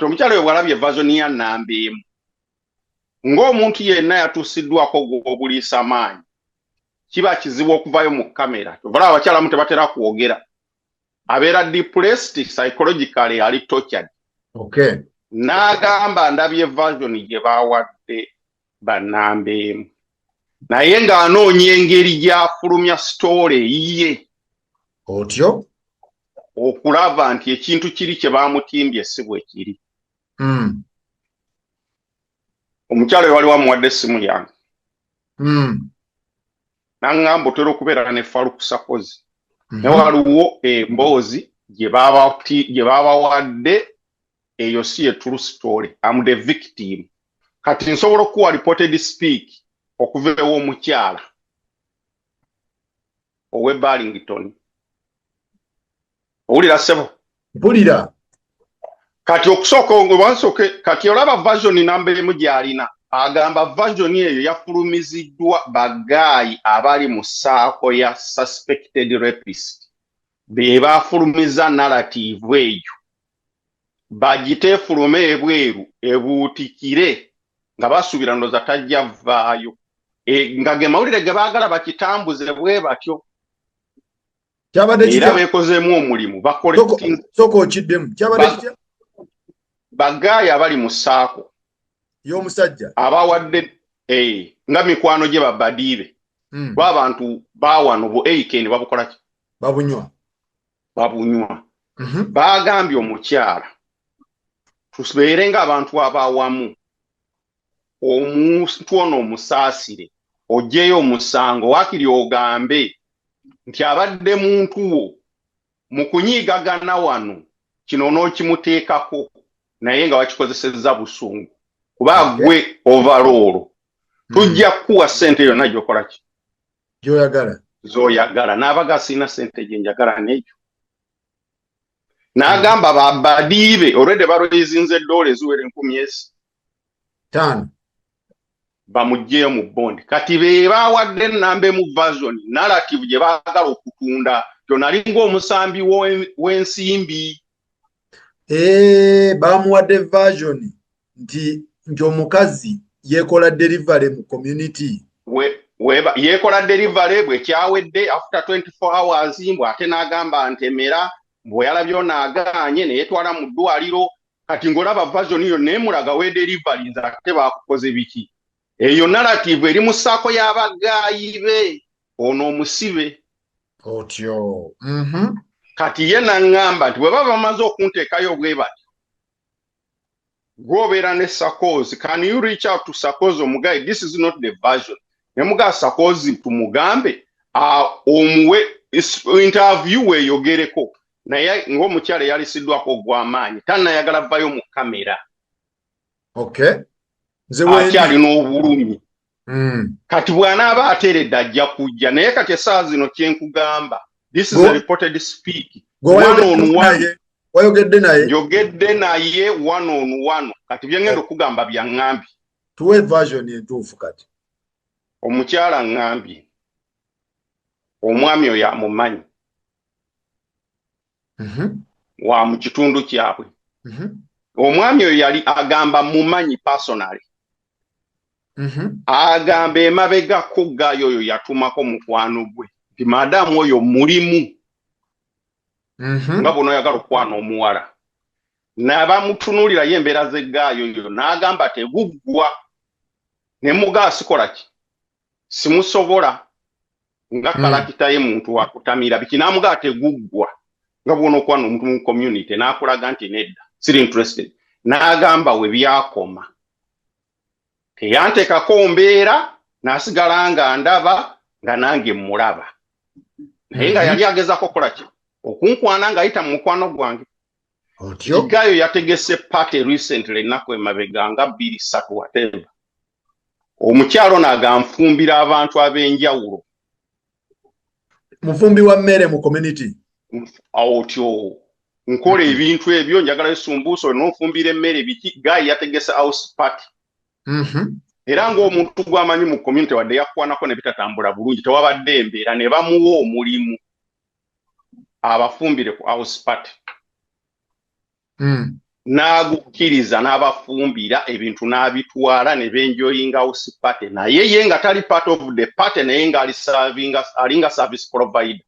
kati omukyala we bwalabye version ya nnamba emu ng'omuntu yenna yatuusiddwako obuliisa maanyi kiba kizibu okuvayo mu kamera tovala abakyala mu tebatera kwogera abeera depressed psychologically ali tortured okay n'agamba ndabye version gye baawadde bannamba emu naye ng'anoonya engeri gy'afulumya story ye otyo okulaba nti ekintu kiri kye baamutimbye si bwe kiri omukyala we wali wamuwadde essimu yange n'aŋŋamba otera okubeera ne Faruku Sakozi naye waliwo emboozi gye baabawadde eyo si ye true story am the victim kati nsobola okuwa reported speak okuva ew'omukyala ow'e Burlington owulira ssebo mpulira kati okusooka kati olaba version namba emu gy'alina agamba version eyo yafulumiziddwa bagaayi abali mu ssaako ya suspected rapist be baafulumiza narrative eyo bagiteefulume ebweru ebuutikire nga basuubira ndooza tajja vaayo nga ge mawulire ge baagala bakitambuze bwe batyo era beekozeemu omulimu sooka okiddemu kyabadde kitya bagaayi abali mu ssaako y'omusajja abawadde nga mikwano gye babadiibe bw'abantu baawano bu weekend babukola ki babunywa baagambye omukyala tubeere ng'abantu abaawamu omuntu ono omusaasire oggyeyo omusango waakiri ogambe nti abadde muntu wo mu kunyiigagana wano kino n'okimuteekako naye nga wakikozesezza busungu kuba gwe overall tujja kukuwa ssente yonna gy'okola ki z'oyagala n'abaga sirina ssente gye njagala n'ekyo n'agamba babadiibe olwedde balwezinze eddoole eziwera 5,000 bamuggyeyo mu bondi kati be baawadde ennamba emu version narrative gye baagala okutunda kyonali ng'omusambi w'ensimbi baamuwadde version nti omukazi yeekola delivery mu community yeekola delivery bwe kyawedde after 24 hours ate n'agamba ntemera bwe yalabye onaagaanye ne yeetwala mu ddwaliro kati ng'olaba version yo neemulaga we delivery nze ate baakukoze biki eyo narrative eri mu ssaako y'abagaayi be ono omusibe otyo kati ye naŋŋamba nti bwe baba bamaze okunteekayo bwe batyo gwobeera ne Sakozi can you reach out to Sakozi omugayi this is not the version ne mugaa Sakozi tumugambe omuwe interview weeyogereko naye ng'omukyala yalisiddwako ogw'amaanyi tannayagala vayo mu kamera akyalina obulumi kati bw'anaaba ateeredde ajja kujja naye kati essaawa zino kyenkugamba this is a reported speak wayogedde naye njogedde naye one on one kati byengenda okugamba byaŋŋambye tuwe version entuufu kati omukyala ŋŋambye omwami oyo amumanyi wa mu kitundu kyabwe omwami oyo yali agamba mumanyi personally agamba emabegako gaayo oyo yatumako mukwano gwe nti madamu oyo mulimu nga bono oyagala okwana omuwala n'abamutunuulirayo embeera z'eggaayo oyo n'agamba teguggwa ne mugaa sikola ki simusobola nga kalakita ye muntu wakutamira biki n'amugaa teguggwa nga bwona okwana omuntu mu community n'akulaga nti nedda siri interested n'agamba we byakoma teyanteekako mbeera n'asigala nga ndaba nga nange mulaba naye nga yali agezako kola ki okunkwana ng'ayita mu mukwano gwange kigayo yategese party recently ennaku emabega nga 2-3 whatever omukyalo n'aganfumbira abantu ab'enjawulo mufumbi wa mmere mu community otyo nkola ebintu ebyo njagala esumbuuso n'ofumbira emmere biki gayi yategese house party era ng'omuntu gw'amanyi mu community wadde yakwanako ne bitatambula bulungi tewabadde embeera ne bamuwa omulimu abafumbire ku house party n'agukkiriza n'abafumbira ebintu n'abitwala ne benjoyinga house party naye ye nga tali part of the party naye nga alinga service provider.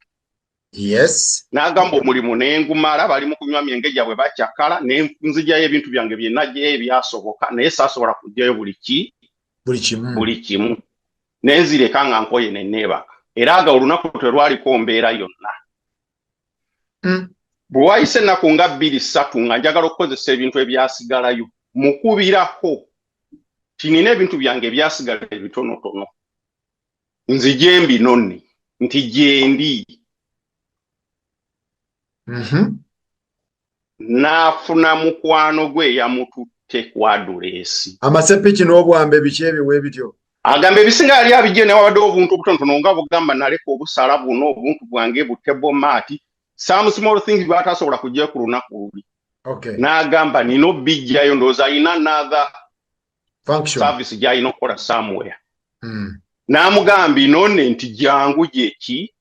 Yes. N'agamba omulimu n'engumala bali mu kunywa myenge gyabwe bakyakala nzijjayo ebintu byange bye najjayo ebyasoboka naye saasobola kujjayo buli kimu nenzireka nga nkoye ne neebaka era aga olunaku terwaliko mbeera yonna. Bwe wayise ennaku nga 2-3 nga njagala okukozesa ebintu ebyasigalayo mukubirako tinina ebintu byange ebyasigala ebitonotono nzije mbinone nti gyendi. N'afuna mukwano gwe yamututte ku address. Amasepiki n'obwambe biki ebiwe bityo? Agamba ebisinga yali abijje ne wabadde obuntu obutonotono nga bugamba naleka obusala buno obuntu bwange butebo maati. Some small things batasobola kujja ku lunaku luli. Okay. N'agamba nino bijjayo ndowooza alina another function service gy'alina okukola somewhere. N'amugamba inone nti jangu gyeki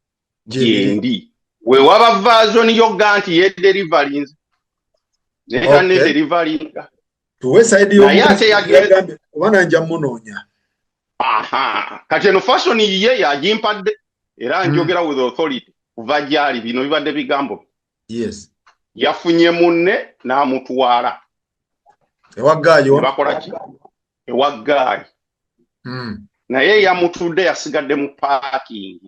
gyendi. We waba version yoga nti ye delivering. Neka ne delivering. Tuwe side yo yagambe kubana nja munonya. Kati eno fashion ye yagimpadde era njogera with authority. Kuva gyali bino bibadde bigambo. Yes. Yafunye munne n'amutwala. Ewagaayo. Bakola ki? Ewagaayo. Naye yamutudde yasigadde mu parking.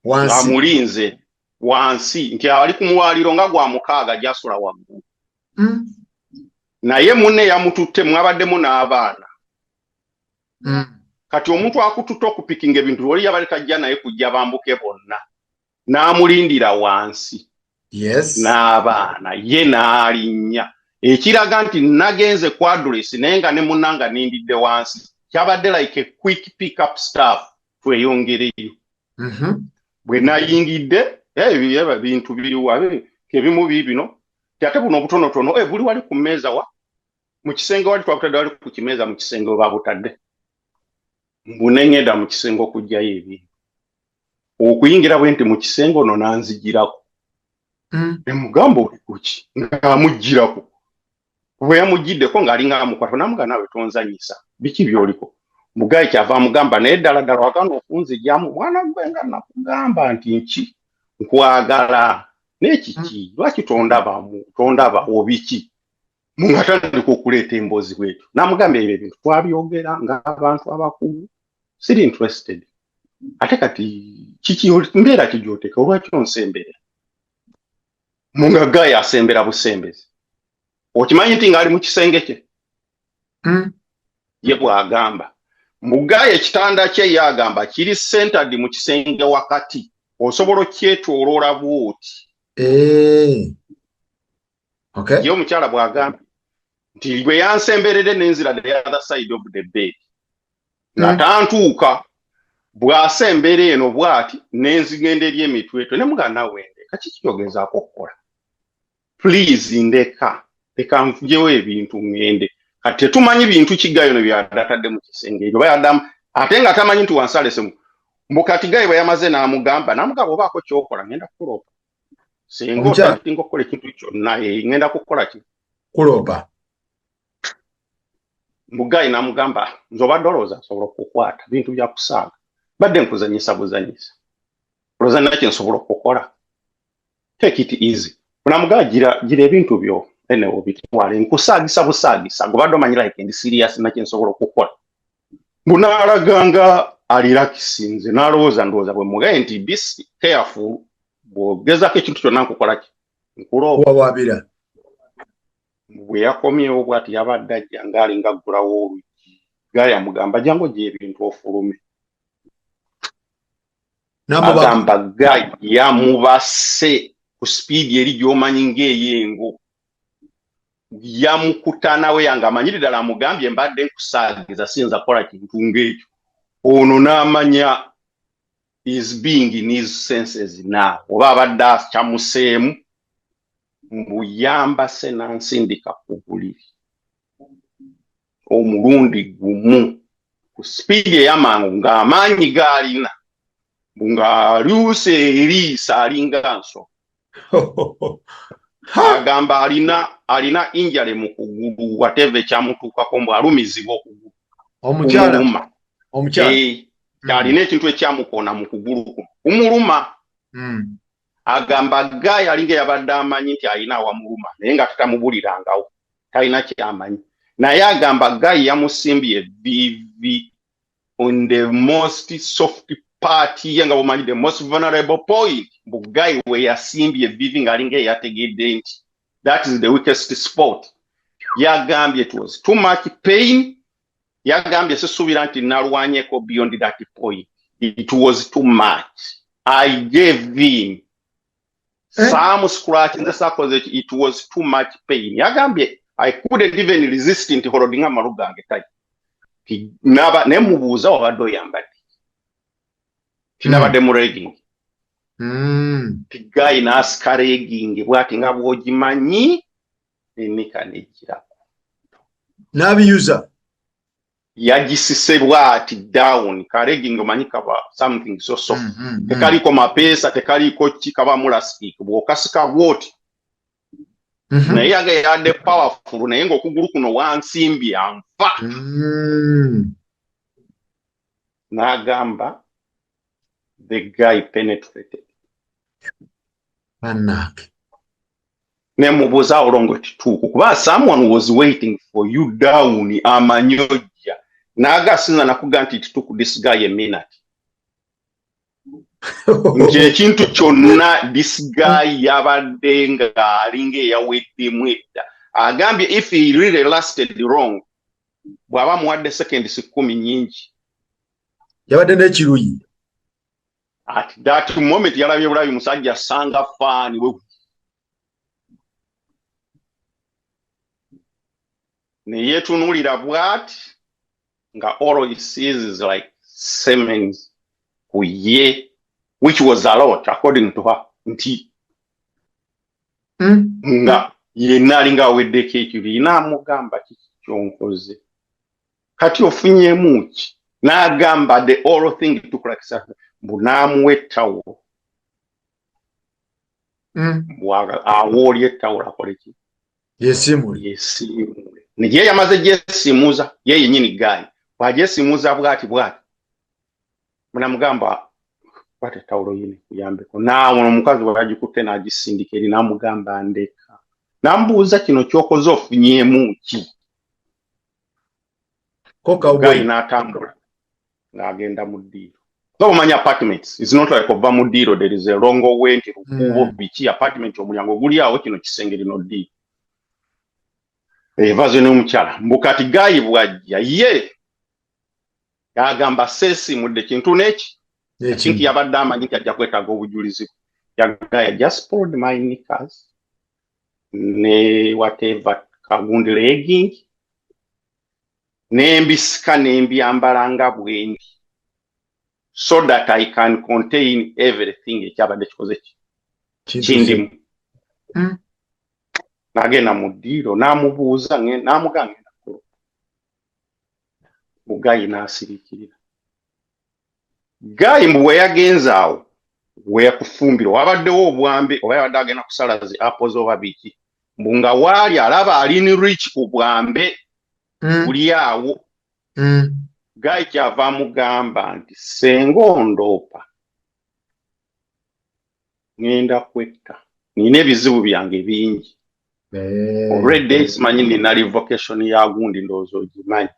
Wansi. Amulinze wansi nti ali kumwaliro nga gwa mukaaga jasula waggulu. Naye munne yamututte mwabaddemu n'abaana. Kati omuntu akututte okupikinga ebintu oli yabali tajja naye kujja bambuke bonna. N'amulindira wansi. Yes. N'abaana ye n'alinnya. Ekiraga nti nagenze ku address naye nga ne munnanga nindidde wansi. Kyabadde like a quick pick up staff tweyongereyo. Bwe nayingidde bintu biriwa kebimu bibino kyate buno obutonotono buli wali ku mmeeza wa mu kisenge wali twakutadde wali ku kimeza mu kisenge babutadde mbunengeda mu kisenge okujjayo ebintu okuyingira bwe nti mu kisenge ono nanzigirako emugambo oli kuki ng'amugirako bwe yamuggiddeko ng'alinga amukwata namuga nawe tonzanyisa biki byoliko mugaye kyava amugamba naye ddala wagana okunzigyamu mwana gwe nga nakugamba nti nki nkwagala n'ekiki lwaki tondaba obiki mungatandika okuleeta emboozi bwetu namugamba ebyo ebintu twabyogera ng'abantu abakulu siri interested ate kati kiki mbeera kijoteka olwaki onsembera mungagaye asembera busembezi okimanyi nti ng'ali mu kisenge kye ye bw'agamba mugaye ekitanda kye yagamba kiri centered mu kisenge wakati osobola okyetooloola bw'oti. Okay. Ye omukyala bw'agamba nti bwe yansemberere n'enzira the other side of the bed nga tantuuka bw'asembera eno bw'ati n'enzigenda eri emitwetwe ne muganda wende kaki kiyogezaako okukola please ndeka leka nfugewo ebintu ngende kati tetumanyi bintu kigayo ne byadatadde mu kisenge ebyo bayadamu ate nga tamanyi nti wansalesemu mbukati gaye bwe yamaze n'amugamba obaako kyokola ngenda kukulopa singa otatinga okukola ekintu kyonna ngenda kukola ki kulopa mugaye n'amugamba nze obadde olowooza nsobola okukwata bintu bya kusaaga badde nkuzanyisa buzanyisa olowooza naki nsobola okukola take it easy namugaa gira ebintu byo enewo bitwale nkusaagisa busaagisa gobadde omanyi like ndi serious naki nsobola okukola bunaalaganga alirakisinze n'alowooza ndowooza bwe mugaye nti be careful bw'ogezaako ekintu kyonna nkukola ki nkulopa bwe yakomyewo bw'ati yabadde ajja ng'alinga aggulawo oluggi gaye amugamba jangu gye ebintu ofulume agamba gaye yamubase ku speedi eri gy'omanyi ng'eyengo yamukuta nawe yange amanyiri ddala amugambye mbadde nkusaagiza siyinza kukola kintu ng'ekyo ono n'amanya is being in his senses now oba abadde akyamuseemu mbuyamba se nansindika ku buliri omulundi gumu ku speedi ey'amangu ng'amaanyi g'alina ng'alyuse eriisa alinga nso agamba alina injale mu kugulu whatever kyamutuukako mbu alumizibwa okugulu omukyala alina ekintu ekyamukoona mu kugulu kumuluma. Agamba Guy alinga yabadde amanyi nti alina awamuluma naye nga tatamubulirangawo, talina kyamanyi. Naye agamba Guy yamusimbye ebivi on the most soft part ye nga bumanyi the most vulnerable point. Mbu Guy we yasimbye ebivi ng'alinga eyategedde nti that is the weakest spot. Yagambye it was too much pain. Yagambye sisuubira nti nalwanyeko beyond that point. It was too much. I gave him some scratch in the circle. It was too much pain. Yagambye I couldn't even resist nti horodinga malugange tai. Naba nemubuuza wabadde oyambadde. Tinabadde mu regging. Guy n'asika regging bw'ati nga bw'ogimanyi enika n'egirako. N'abiyuza. Yagisise bw'ati down ka regging omanyi kaba something so soft. Tekaliko mapeesa, tekaliko ki, kaba mulastic. Bw'okasika bw'oti. Naye yagayadde powerful naye ng'okugulu kuno wansimbye anfa. N'agamba the guy penetrated. Nemubuuza olongo kituuku kuba someone was waiting for you down amanyojja. N'agasinza nakuga nti it took this guy a minute. Nti ekintu kyonna this guy yabadde nga alinga eyaweddemu edda. Agambye if he really lasted long bw'aba muwadde seconds 10 nyingi. Yabadde n'ekiruyi. At that moment yalabye bulabi musajja sanga faani we. Ne yeetunuulira bw'ati nga all he sees is like semens ku ye, which was a lot according to her. Nti nga yenna alinga aweddeko ekiruyi n'amugamba kiki kyonkoze kati ofunyemu ki. N'agamba the whole thing took like something. Mbunamuwa ettawulo. Awoolya ettawulo akole ki? Yesimule. Ye yamaze gyesimuuza ye yennyini Guy. Bw'agyesimuuza bw'ati. Munamugamba kwata ettawulo yini kuyambeko. Naawe omukazi bwe yagikutte n'agisindika eri n'amugamba ndeka. N'amubuuza kino ky'okoze ofunyemu ki? Guy n'atambula n'agenda mu ddiiro. So many apartments. It's not like ova mu ddiiro there is a long way nti lukuubo biki apartment omulyango guli awo kino kisenge lino ddiiro. Evaze n'omukyala. Mbukati Guy bw'ajja ye yagamba seesimudde kintu n'eki. Kintu yabadde amanyi nti ajja kwetaaga obujulizi. Guy just pulled my knickers ne whatever kagundi legging n'embisika n'embyambala nga bwendi. So that I can contain everything ekyabadde kikoze kindimu. N'agenda mu ddiiro n'amubuuza n'amugamba ngenda Guy n'asiriikirira. Guy mbu we yagenze awo we yakufumbira wabaddewo obwambe oba yabadde agenda kusala zi apples oba biki. Mbu nga waali alaba alini rich ku bwambe buli awo. Guy kyava amugamba nti senga ondoopa ngenda kwetta nina ebizibu byange bingi. Already simanyi nina revocation ya gundi ndowooza ogimanyi.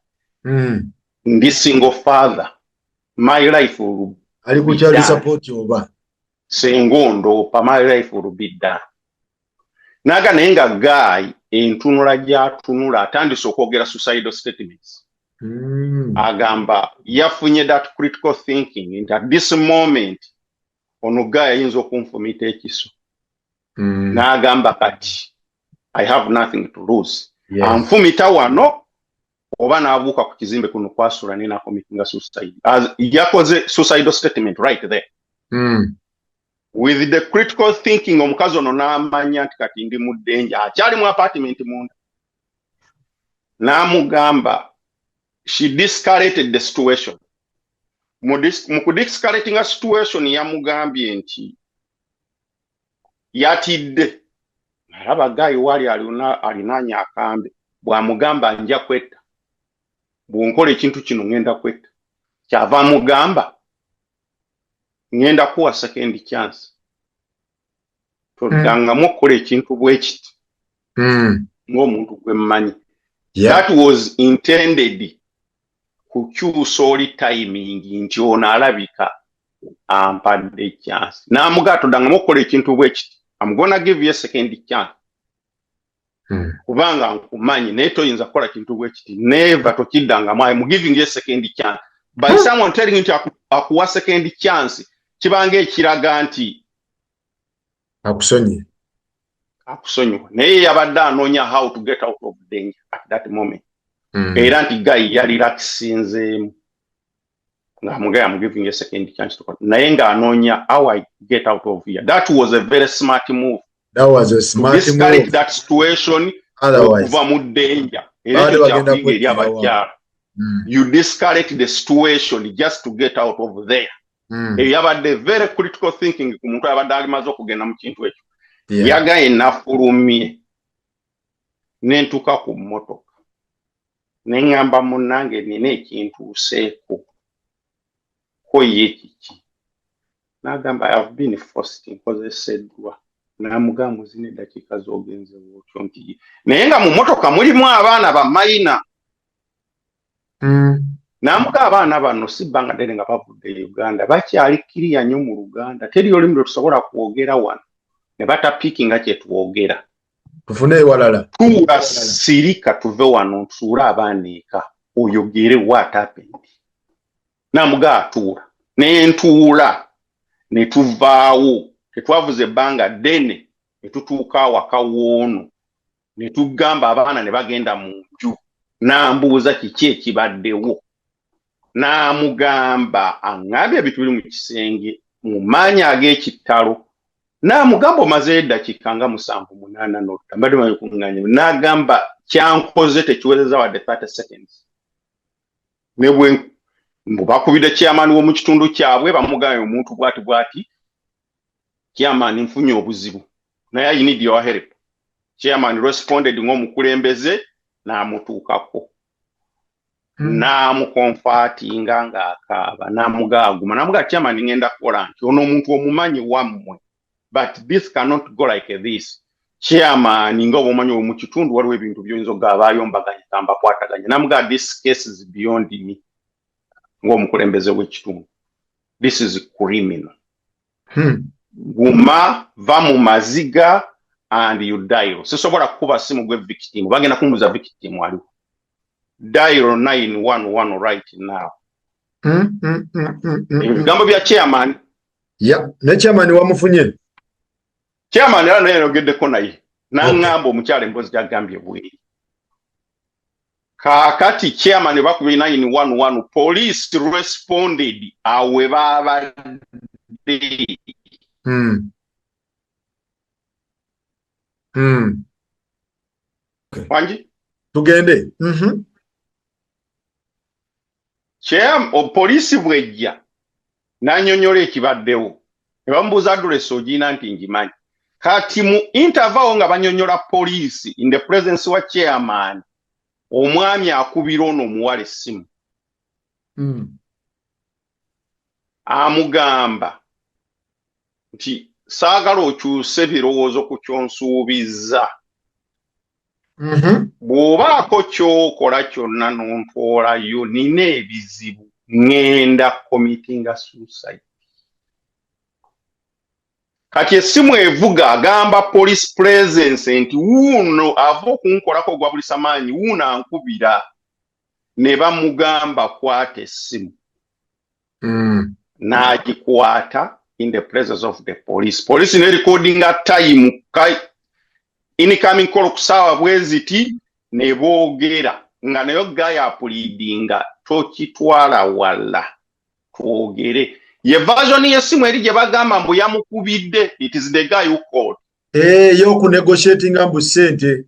Ndi single father. My life will be done. Support oba senga ondoopa my life will be done. Naga naye nga Guy entunula gy'atunula atandise okwogera suicidal statements. Agamba yafunye that critical thinking and at this moment ono Guy ayinza okunfumita ekiso. N'agamba kati I have nothing to lose. Anfumita wano oba n'abuuka ku kizimbe kuno kwasula ne nakomitinga suicide. Yakoze suicidal statement right there. With the critical thinking omukazi ono n'amanya nti kati ndi mu danger. Akyali mu apartment munda. N'amugamba she de-escalated the situation. Mu de-escalating a situation yamugambye nti yatidde Araba gayi wali alinanya akambe bwamugamba nja kwetta bwonkola ekintu kino ngenda kwetta kyava mugamba ngenda kuwa second chance todanga mukola ekintu bwekiti ng'omuntu gwe mmanyi. That was intended kukyusa oli timing nti ono alabika ampadde chance n'amugaa todanga mukola ekintu bwekiti. I'm gonna give you a second chance. Kubanga nkumanyi naye toyinza kukola kintu bwekiti. Never tokidanga mwayi I'm giving you a second chance. By someone telling you akuwa second chance kibanga ekiraga nti akusonyiwa. Naye yabadde anoonya how to get out of danger at that moment. Era nti gayi yali lakisinzeemu I'm giving you a second chance to naye ng'anoonya how I get out of here. That was a very smart move. That was a smart move. To discourage that situation. Otherwise, danger. You discourage the situation just to get out of there. You have a very critical thinking. Yaga enafurumye nentuka ku mmotoka nengamba munange nine ekintu useeko ko yekiki nagamba I have been forced nkozeseddwa namugamba zine dakika zogenze wotyo nti naye nga mu mmotoka mulimu abaana ba mayina namuga abaana bano sibbanga ddene nga bavudde Uganda bakyali kiriya nnyo mu Luganda teri olimi lwe tusobola kwogera wano ne batapiikinga kye twogera tufune ewalala tuula sirika tuve wano ntuula abaana eka oyogere what happened namuga atuula nentuula ne tuvaawo tetwavuze ebbanga ddene ne tutuuka awaka woono ne tugamba abaana ne bagenda mu nju n'ambuuza kiki ekibaddewo n'amugamba aŋŋambye ebintu biri mu kisenge mu maanyi ag'ekittalo n'amugamba omazeyo eddakiika nga 7-8 n'otta mbadde manyi kuŋŋaanya n'agamba kyankoze tekiwezeza wadde 30 seconds ne bwe bakubidde chairman w'omu kitundu kyabwe bamugambye omuntu bwati chairman nfunye obuzibu naye I need your help. Chairman responded ng'omukulembeze n'amutuukako n'amukomfatinga ng'akaaba n'amugaaguma n'amugaa chairman ngenda kukola nti ono omuntu omumanyi wammwe but this cannot go like this. Chairman nga obumanyi mu kitundu waliwo ebintu by'oyinza ogabaayo mbaganya kamba kwataganya n'amugaa this case is beyond me ng'omukulembeze w'ekitundu. This is criminal. Guma va mu maziga and you dial. Sisobola kukuba simu gwe victim. Bagenda kumbuza victim waliwo. Dial 911 right now. Ebigambo bya chairman. Yeah, ne chairman wamufunye. Chairman era naye yogeddeko naye. N'aŋŋamba omukyala emboozi gy'agambye bweri. Kaakati chairman bakubye 911 police responded awe baabadde. Wanji? Tugende. Poliisi bwejja n'annyonnyola ekibaddewo ne bamubuuza address ogiina nti ngimanyi. Kati mu interview nga bannyonnyola poliisi in the presence wa chairman omwami akubira ono omuwala essimu. Amugamba nti saagala okyuse birowoozo ku kyonsuubizza. Bw'obaako kyokola kyonna n'ontoolayo nina ebizibu ŋŋenda committinga suicide. Kati essimu evuga agamba police presence nti wuuno ava okunkolako gwa bulisa maanyi wuuno ankubira. Ne bamugamba kwata essimu. N'agikwata in the presence of the police. Police ne recording a time incoming call kusaawa bweziti ne boogera nga nayo gaya pleadinga tokitwala wala twogere. Ye version y'essimu eri gye bagamba mbu yamukubidde it is the guy who called. Yo ku negotiating mbu sente.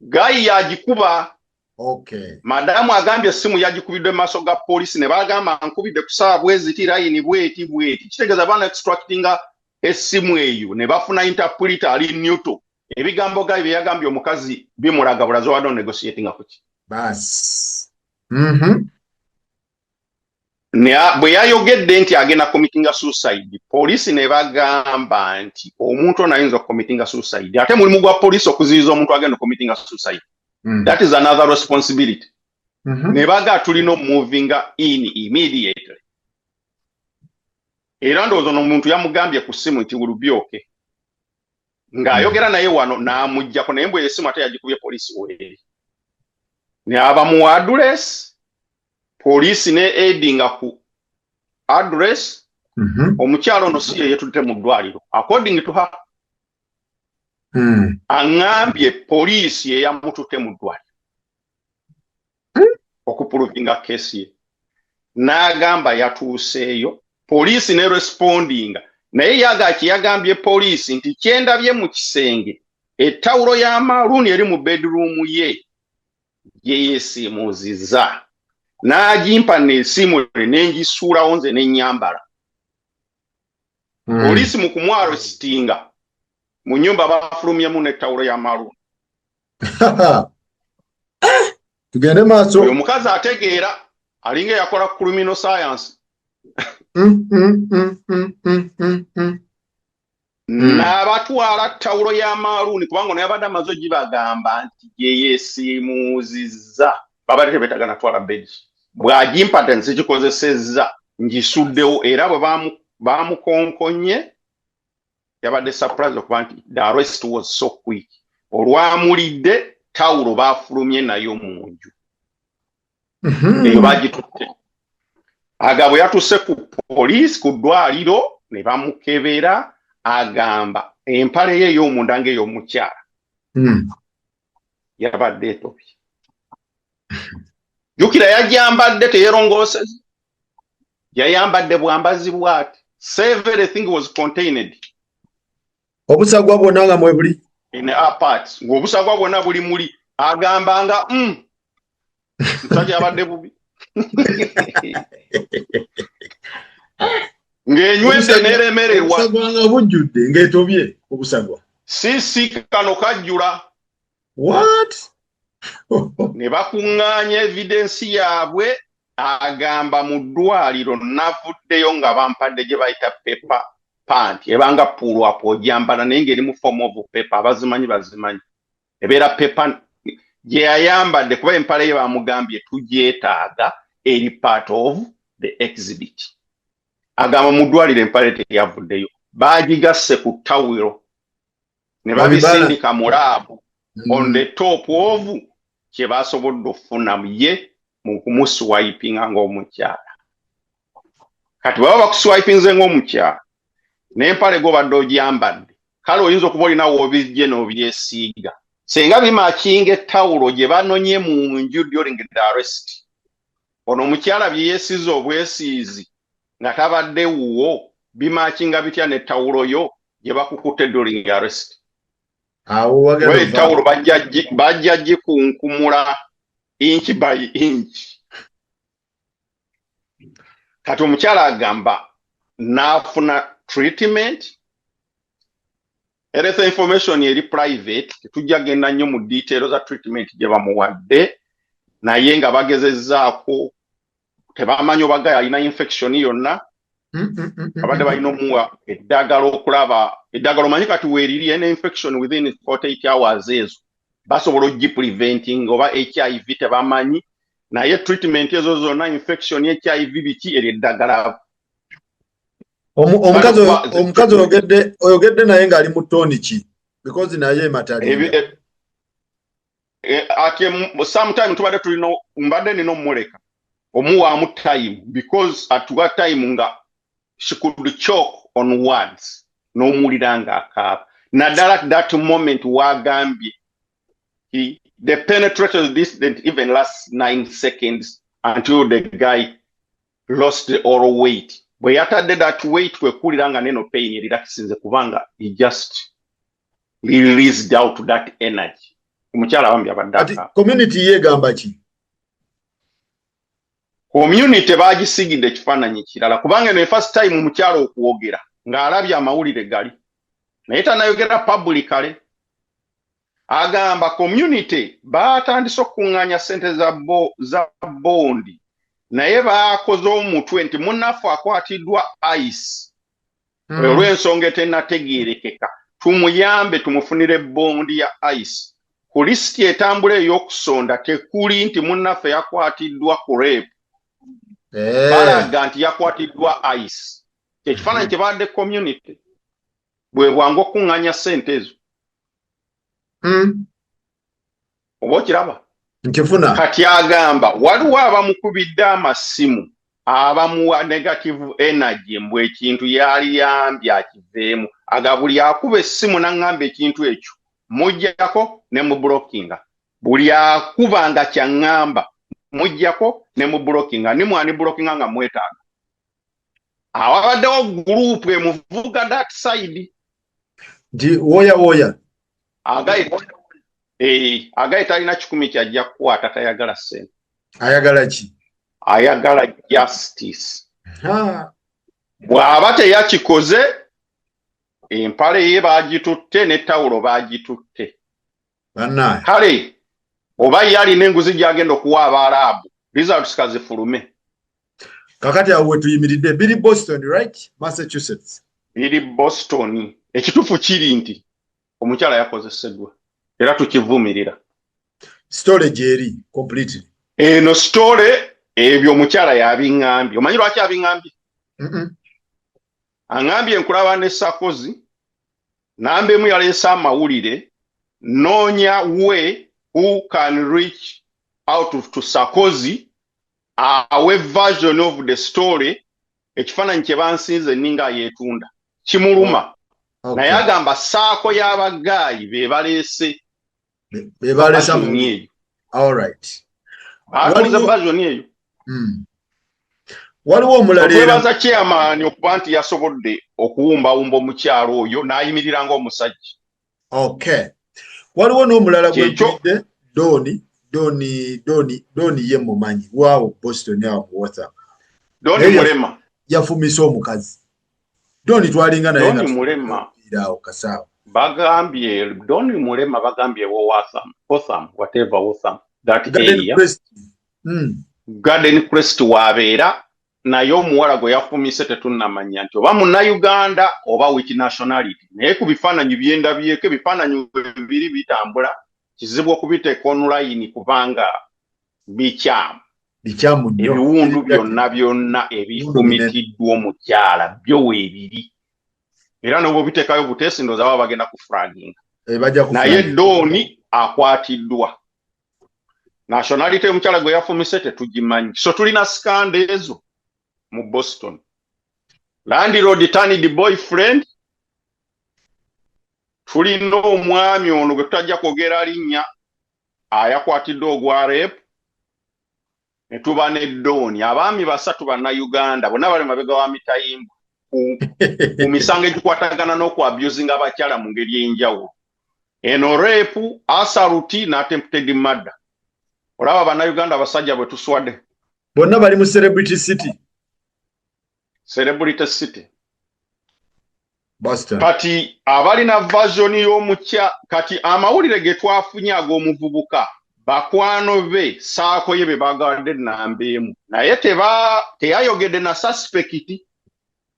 Guy yagikuba. Okay. Madamu agambye essimu yagikubidde maaso ga police ne bagamba nkubidde kusaawa bweziti line bweti. Kitegeeza bana extractinga essimu eyo ne bafuna interpreter ali Newton ebigambo gayo bye yagambye omukazi bimulaga bulazo wado negotiating kuki bas bwe yayogedde nti agenda committing suicide police ne bagamba nti omuntu onayinza committing suicide ate mulimu gwa police okuziyiza omuntu agenda committing suicide that is another responsibility ne baga tulino moving in immediately era ndowooza n'omuntu yamugambye ku ssimu nti ulubyoke ng'ayogera naye wano n'amuggyako naye mbwe essimu ate yagikubye poliisi weeri ne aba mu address poliisi ne aidinga ku address omukyalo ono si ye yetutte mu ddwaliro according to her aŋŋambye poliisi ye yamututte mu ddwaliro okupuluvinga keesi ye n'agamba yatuuseeyo poliisi ne respondinga naye yagaki yagambye poliisi nti kyendabye mu kisenge ettawulo y'amaaluuni eri mu bedroom ye yeyeesiimuuzizza n'agimpa n'essimu n'engisuulawo nze n'ennyambala poliisi mu kumwaresitinga mu nnyumba bafulumyemu n'ettawulo y'amaaluuni tugende maaso oyo omukazi ategeera alinga yakola criminal science n'abatwala ttawulo y'amaaluuni kubanga ono yabadde amaze gibagamba nti yeyeesiimuuzizza babadde tebetagana twala bedi bw'agimpadde nzikikozesezza ngisuddewo era bwe baamukonkonye yabadde surprise okuba nti the arrest was so quick olwamulidde tawulo baafulumye nayo mu nju eyo bagitutte agabo yatuuse ku poliisi ku ddwaliro ne bamukebera agamba empale ye ey'omunda ng'ey'omukyala yabadde etobye jukira yajambadde teyerongooseza yayambadde bwambazi bwati everything was contained obusagwa bwonna nga mwe buli in our parts ng'obusagwa bwonna buli muli agamba nga musajja yabadde bubi ng'enywese n'eremererwa obusagwa nga bujjudde ng'etobye obusagwa si kano kajjula what ne bakuŋŋaanya evidensi yaabwe agamba mu ddwaliro navuddeyo nga bampadde gye bayita pepa panti ebanga puulwapo ojambala naye ng'eri mu form of pepa abazimanyi bazimanyi ebeera pepa gye yayambadde kuba empale ye bamugambye tugyetaaga eri part of the exhibit agamba mu ddwaliro empale teyavuddeyo baagigasse ku ttawiro ne babisindika mu laabu on the top of kye baasobodde okufuna ye mu kumuswipinga ng'omukyala kati baba bakuswipinze ng'omukyala n'empale g'obadde ogyambadde kale oyinza okuba olina woobijje n'obyesiiga senga bimakinga ettawulo gye banonye mu nju during the arrest ono omukyala bye yeesize obwesiizi nga tabadde wuwo bimakinga bitya n'ettawulo yo gye bakukutte during the arrest ettawulo bajja gikunkumula inch by inch kati omukyala agamba n'afuna treatment everything information eri private tetujja genda nnyo mu details za treatment gye bamuwadde naye nga bagezezzaako tebamanyi obaga alina infection yonna abadde balina omuwa eddagala okulaba eddagala omanyi kati weeriri ene infection within 48 hours ezo basobola ogipreventing oba HIV tebamanyi naye treatment ezo zonna infection ye HIV biki eri eddagala omukazi oyogedde naye ng'ali mu toni ki because naye matalinga ate sometime tubadde tulina mbadde nina omuleka omuwaamu time because atuwa time nga she could choke on words n'omuwulira ng'akaaba naddala at that moment wagambye the penetrated distance even last 9 seconds until the guy lost the oral weight bwe yatadde that weight kwekuwulira nga neno pain erirakisinze kubanga he just released out that energy omukyala bambi abadde akaaba community yegamba ki community baagisigidde ekifaananyi kirala kubanga eno first time omukyala okuwogera ng'alabye amawulire gali naye tanayogera publicly. Agamba community baatandise okuŋŋaanya ssente za bondi naye baakoze omutwe nti munnaffe akwatiddwa ICE olw'ensonga etennategeerekeka, tumuyambe tumufunire bondi ya ICE. Ku lisiti etambula ey'okusonda tekuli nti munnaffe yakwatiddwa ku rape. Balaga nti yakwatiddwa ICE. Ekifaananyi kye baadde community bwe bwangu okuŋŋaanya ssente ezo. Oba okiraba? Nkifuna. Kati agamba waliwo abamukubidde amasimu abamuwa negative energy mbwe ekintu yali yambye akiveemu. Aga buli akuba essimu n'aŋŋamba ekintu ekyo mujjako ne mu blockinga. Buli akuba nga kyaŋŋamba mujjako ne mu blockinga. Ni mwani blockinga nga mwetaaga. Awabaddewo group emuvuga that side. Woya. Agaye talina kikumi kyajja kukwata tayagala ssente. Ayagala ki? Ayagala justice. Bw'aba teyakikoze empale ye baagitutte ne tawulo baagitutte. Bannaye. Kale oba ye alina enguzi gy'agenda okuwa Abaarabu results kazifulume. Kakati awo tuyimiridde biri Boston, right? Massachusetts. Biri Boston. Ekituufu kiri nti omukyala yakozeseddwa era tukivumirira. Story gyeri completely. Eno story ebyo omukyala yabiŋŋambye. Omanyi lwaki abiŋŋambye? Aŋŋambye nkulaba ne Sarkozy namba emu yaleese amawulire noonya we who can reach out to Sarkozy awe version of the story ekifaananyi kye bansinze ninga yeetunda kimuluma. Naye agamba saako y'abagaayi be baleese eyo. All right. Atuze version eyo. Waliwo omulala twebaza chairman okuba nti yasobodde okuwumbawumba omukyalo oyo n'ayimirira ng'omusajja. Okay. Waliwo n'omulala gwekidde Doni ye mumanyi waawo Boston awo Waltham. Doni mulema. Yafumisa omukazi. Doni twalinga naye Doni mulema. Irawo kasaawa. Bagambye Doni mulema bagambye wo Waltham, whatever Waltham. That Garden area. Crest. Garden Crest wabeera naye omuwala gwe yafumise tetunnamanya nti oba Munnayuganda oba which nationality. Naye ku bifaananyi byendabyeko ebifaananyi bibiri bitambula kizibu okubiteeka online kubanga bikyamu. Bikyamu nnyo. Ebiwundu byonna ebifumitiddwa omukyala byo weebiri. Era n'obwo biteekayo buteesi ndowooza baba bagenda kufulaginga. Naye Doni akwatiddwa. Nationality omukyala gwe yafumise tetugimanyi. So tulina skande ezo mu Boston. Landlord turned the boyfriend. Tulina omwami ono gwe tutajja kwogera linnya ayakwatiddwa ogwa rape. Ne tuba ne Doni. Abaami basatu Bannayuganda bonna bali mabega wa Mitayimbwa ku misango egikwatagana n'okwabusinga abakyala mu ngeri ey'enjawulo. Eno rape, assault n'attempted murder. Olaba Bannayuganda abasajja bwe tuswadde. Bonna bali mu Celebrity City. Celebrity City. Boston. Kati abalina version y'omukya kati amawulire ge twafunye ag'omuvubuka bakwano be saako ye be bagadde namba emu. Naye teyayogedde na suspect.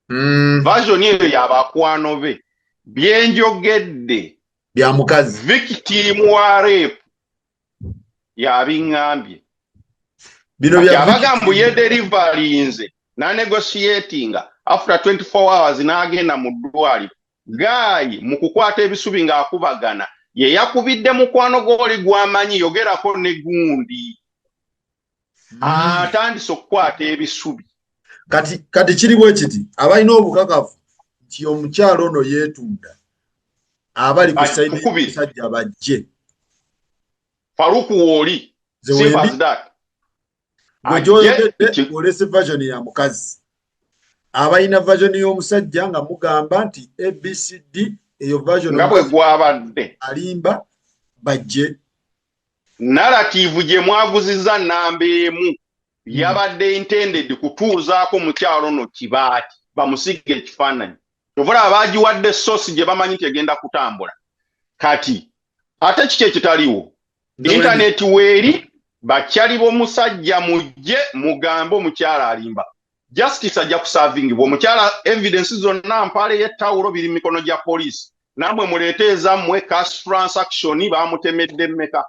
Version eyo y'abakwano be. Byenjogedde bya mukazi. Victim wa rape. Yabiŋŋambye. Bino bya abagambu ye deliveryinze na negotiating after 24 hours n'agenda mu ddwaliro. Gayi mu kukwata ebisubi ng'akubagana ye yakubidde mukwano gw'oli gw'amanyi yogerako ne gundi. Atandise okukwata ebisubi. Kati kiriwo kiti abalina obukakafu nti omukyalo ono yeetunda abali ku sayidi y'omusajja bajje. Faruku Woli. Simple as that. Gwejoyogedde olese version ya mukazi. Abalina version y'omusajja nga mugamba nti ABCD eyo version nga bwe gwabadde alimba bajje. Narrative gye mwaguziza namba emu yabadde intended kutuuzaako mukyalo no kibaati bamusige ekifaananyi. Ovula abagiwadde source gye bamanyi tegenda kutambula. Kati ate kiki ekitaliwo? Internet weeri bakyali b'omusajja mujje mugambo omukyala alimba. Justice ajja kuservingibwa omukyala evidence zonna mpaale y'ettawulo biri mu mikono gya police. Namwe muleete ezammwe cash transaction baamutemedde mmeka.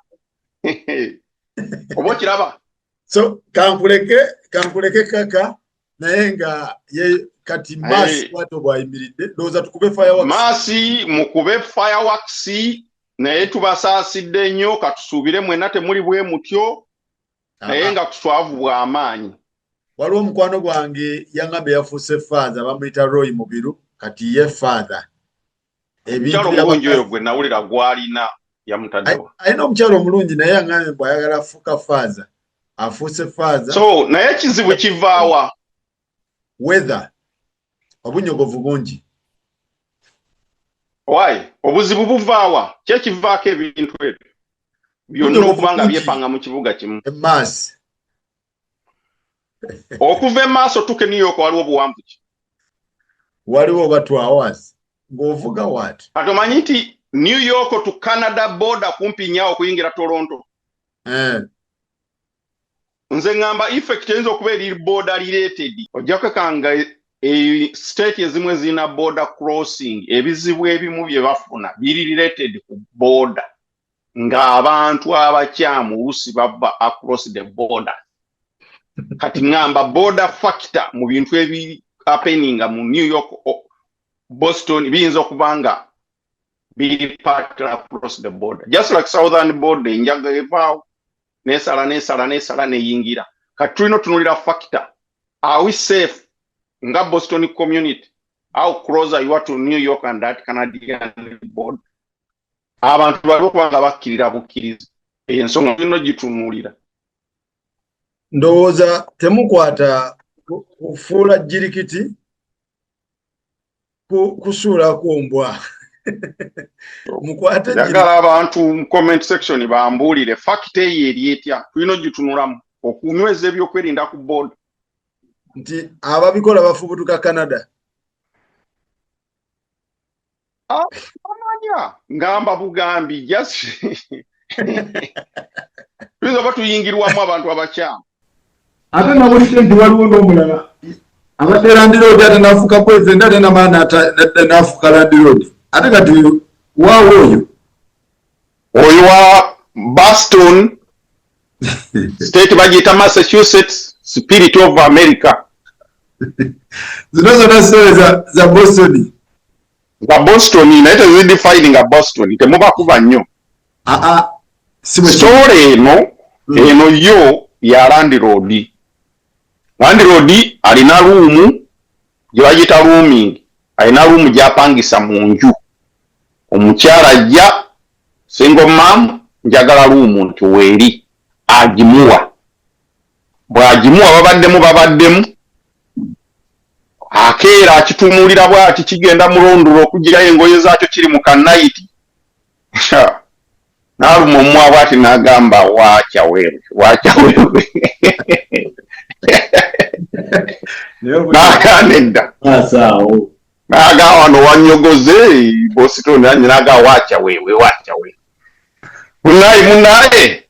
Oba okiraba? So kankuleke kaka naye nga ye kati Masi wato bwayimiridde ndowooza tukube fireworks. Masi mukube fireworks naye tubasaasidde nnyo katusuubire mwenna temuli bwe mutyo naye nga kuswavu bwa amaanyi. Waliwo omukwano gwange yaŋŋambe yafuuse father bamuyita Roy Mubiru kati ye father. Omukyalo omulungi oyo gwe nawulira gwalina yamutaddewa. Alina omukyalo omulungi naye yaŋŋambe bw'ayagala afuuka father afuuse father. So naye ekizibu kivaawa? Weather obunyogovu bungi. Why? Obuzibu buvaawa? Kyekivaako ebintu ebyo byonna okuba nga byepanga mu kibuga kimu. Emmaasi. Okuva emaaso tuke New York waliwo buwanvu ki? Waliwo oba 2 hours. Ng'ovuga what? Atomanyi nti New York to Canada border kumpi nnyo okuyingira Toronto. Nze ngamba effect eyinza okuba eri border related. Ojja kwekanga state ezimu ezirina border crossing ebizibu ebimu bye bafuna biri related ku border ng'abantu abakyamu oluusi bava across the border. Kati ngamba border factor mu bintu ebi happening mu New York Boston biyinza okuba nga biri part across the border. Just like southern border enjaga evaawo nesala neyingira. Kati tulina otunuulira factor. Are we safe? Nga Boston community, how closer you are to New York and that Canadian border. Abantu bali okubanga bakkirira bukkiriza. Ensonga tulina gitunuulira. Ndowooza temukwata kufuula jirikiti kusuulako mbwa. Mukwate njagala abantu mu comment section bambuulire fact eyo eri etya tulina ogitunulamu okunyweza ebyokwerinda ku border. Nti ababikola bafubutuka Canada. Amanya ngamba bugambi just tuyinza oba tuyingirwamu abantu abakyamu. Ate nabulidde nti waliwo n'omulala abadde landiroodi ate n'afuuka pulezidenti ate namaana n'afuuka landiroodi ate kati waawo oyo wa Boston state bagiyita Massachusetts Spirit of America. Zino zonna sole za Boston. Za Boston naye tezidefining nga Boston temuba kuba nnyo. Sole eno yo ya landlord. Landlord alina ruumu gye bagiyita rooming. Alina ruumu gy'apangisa mu nju. Omukyala ajja single mom njagala ruumu nti weeri agimuwa. Bw'agimuwa babaddemu akeera akitunuulira bw'ati kigenda mulondolo okugirayo engoye zaakyo kiri mu kanayiti. N'aluma omumwa bw'ati n'agamba waacha wewe. N'agamba edda. N'agamba wano wanyogoze Boston n'agamba waacha wewe. Munaaye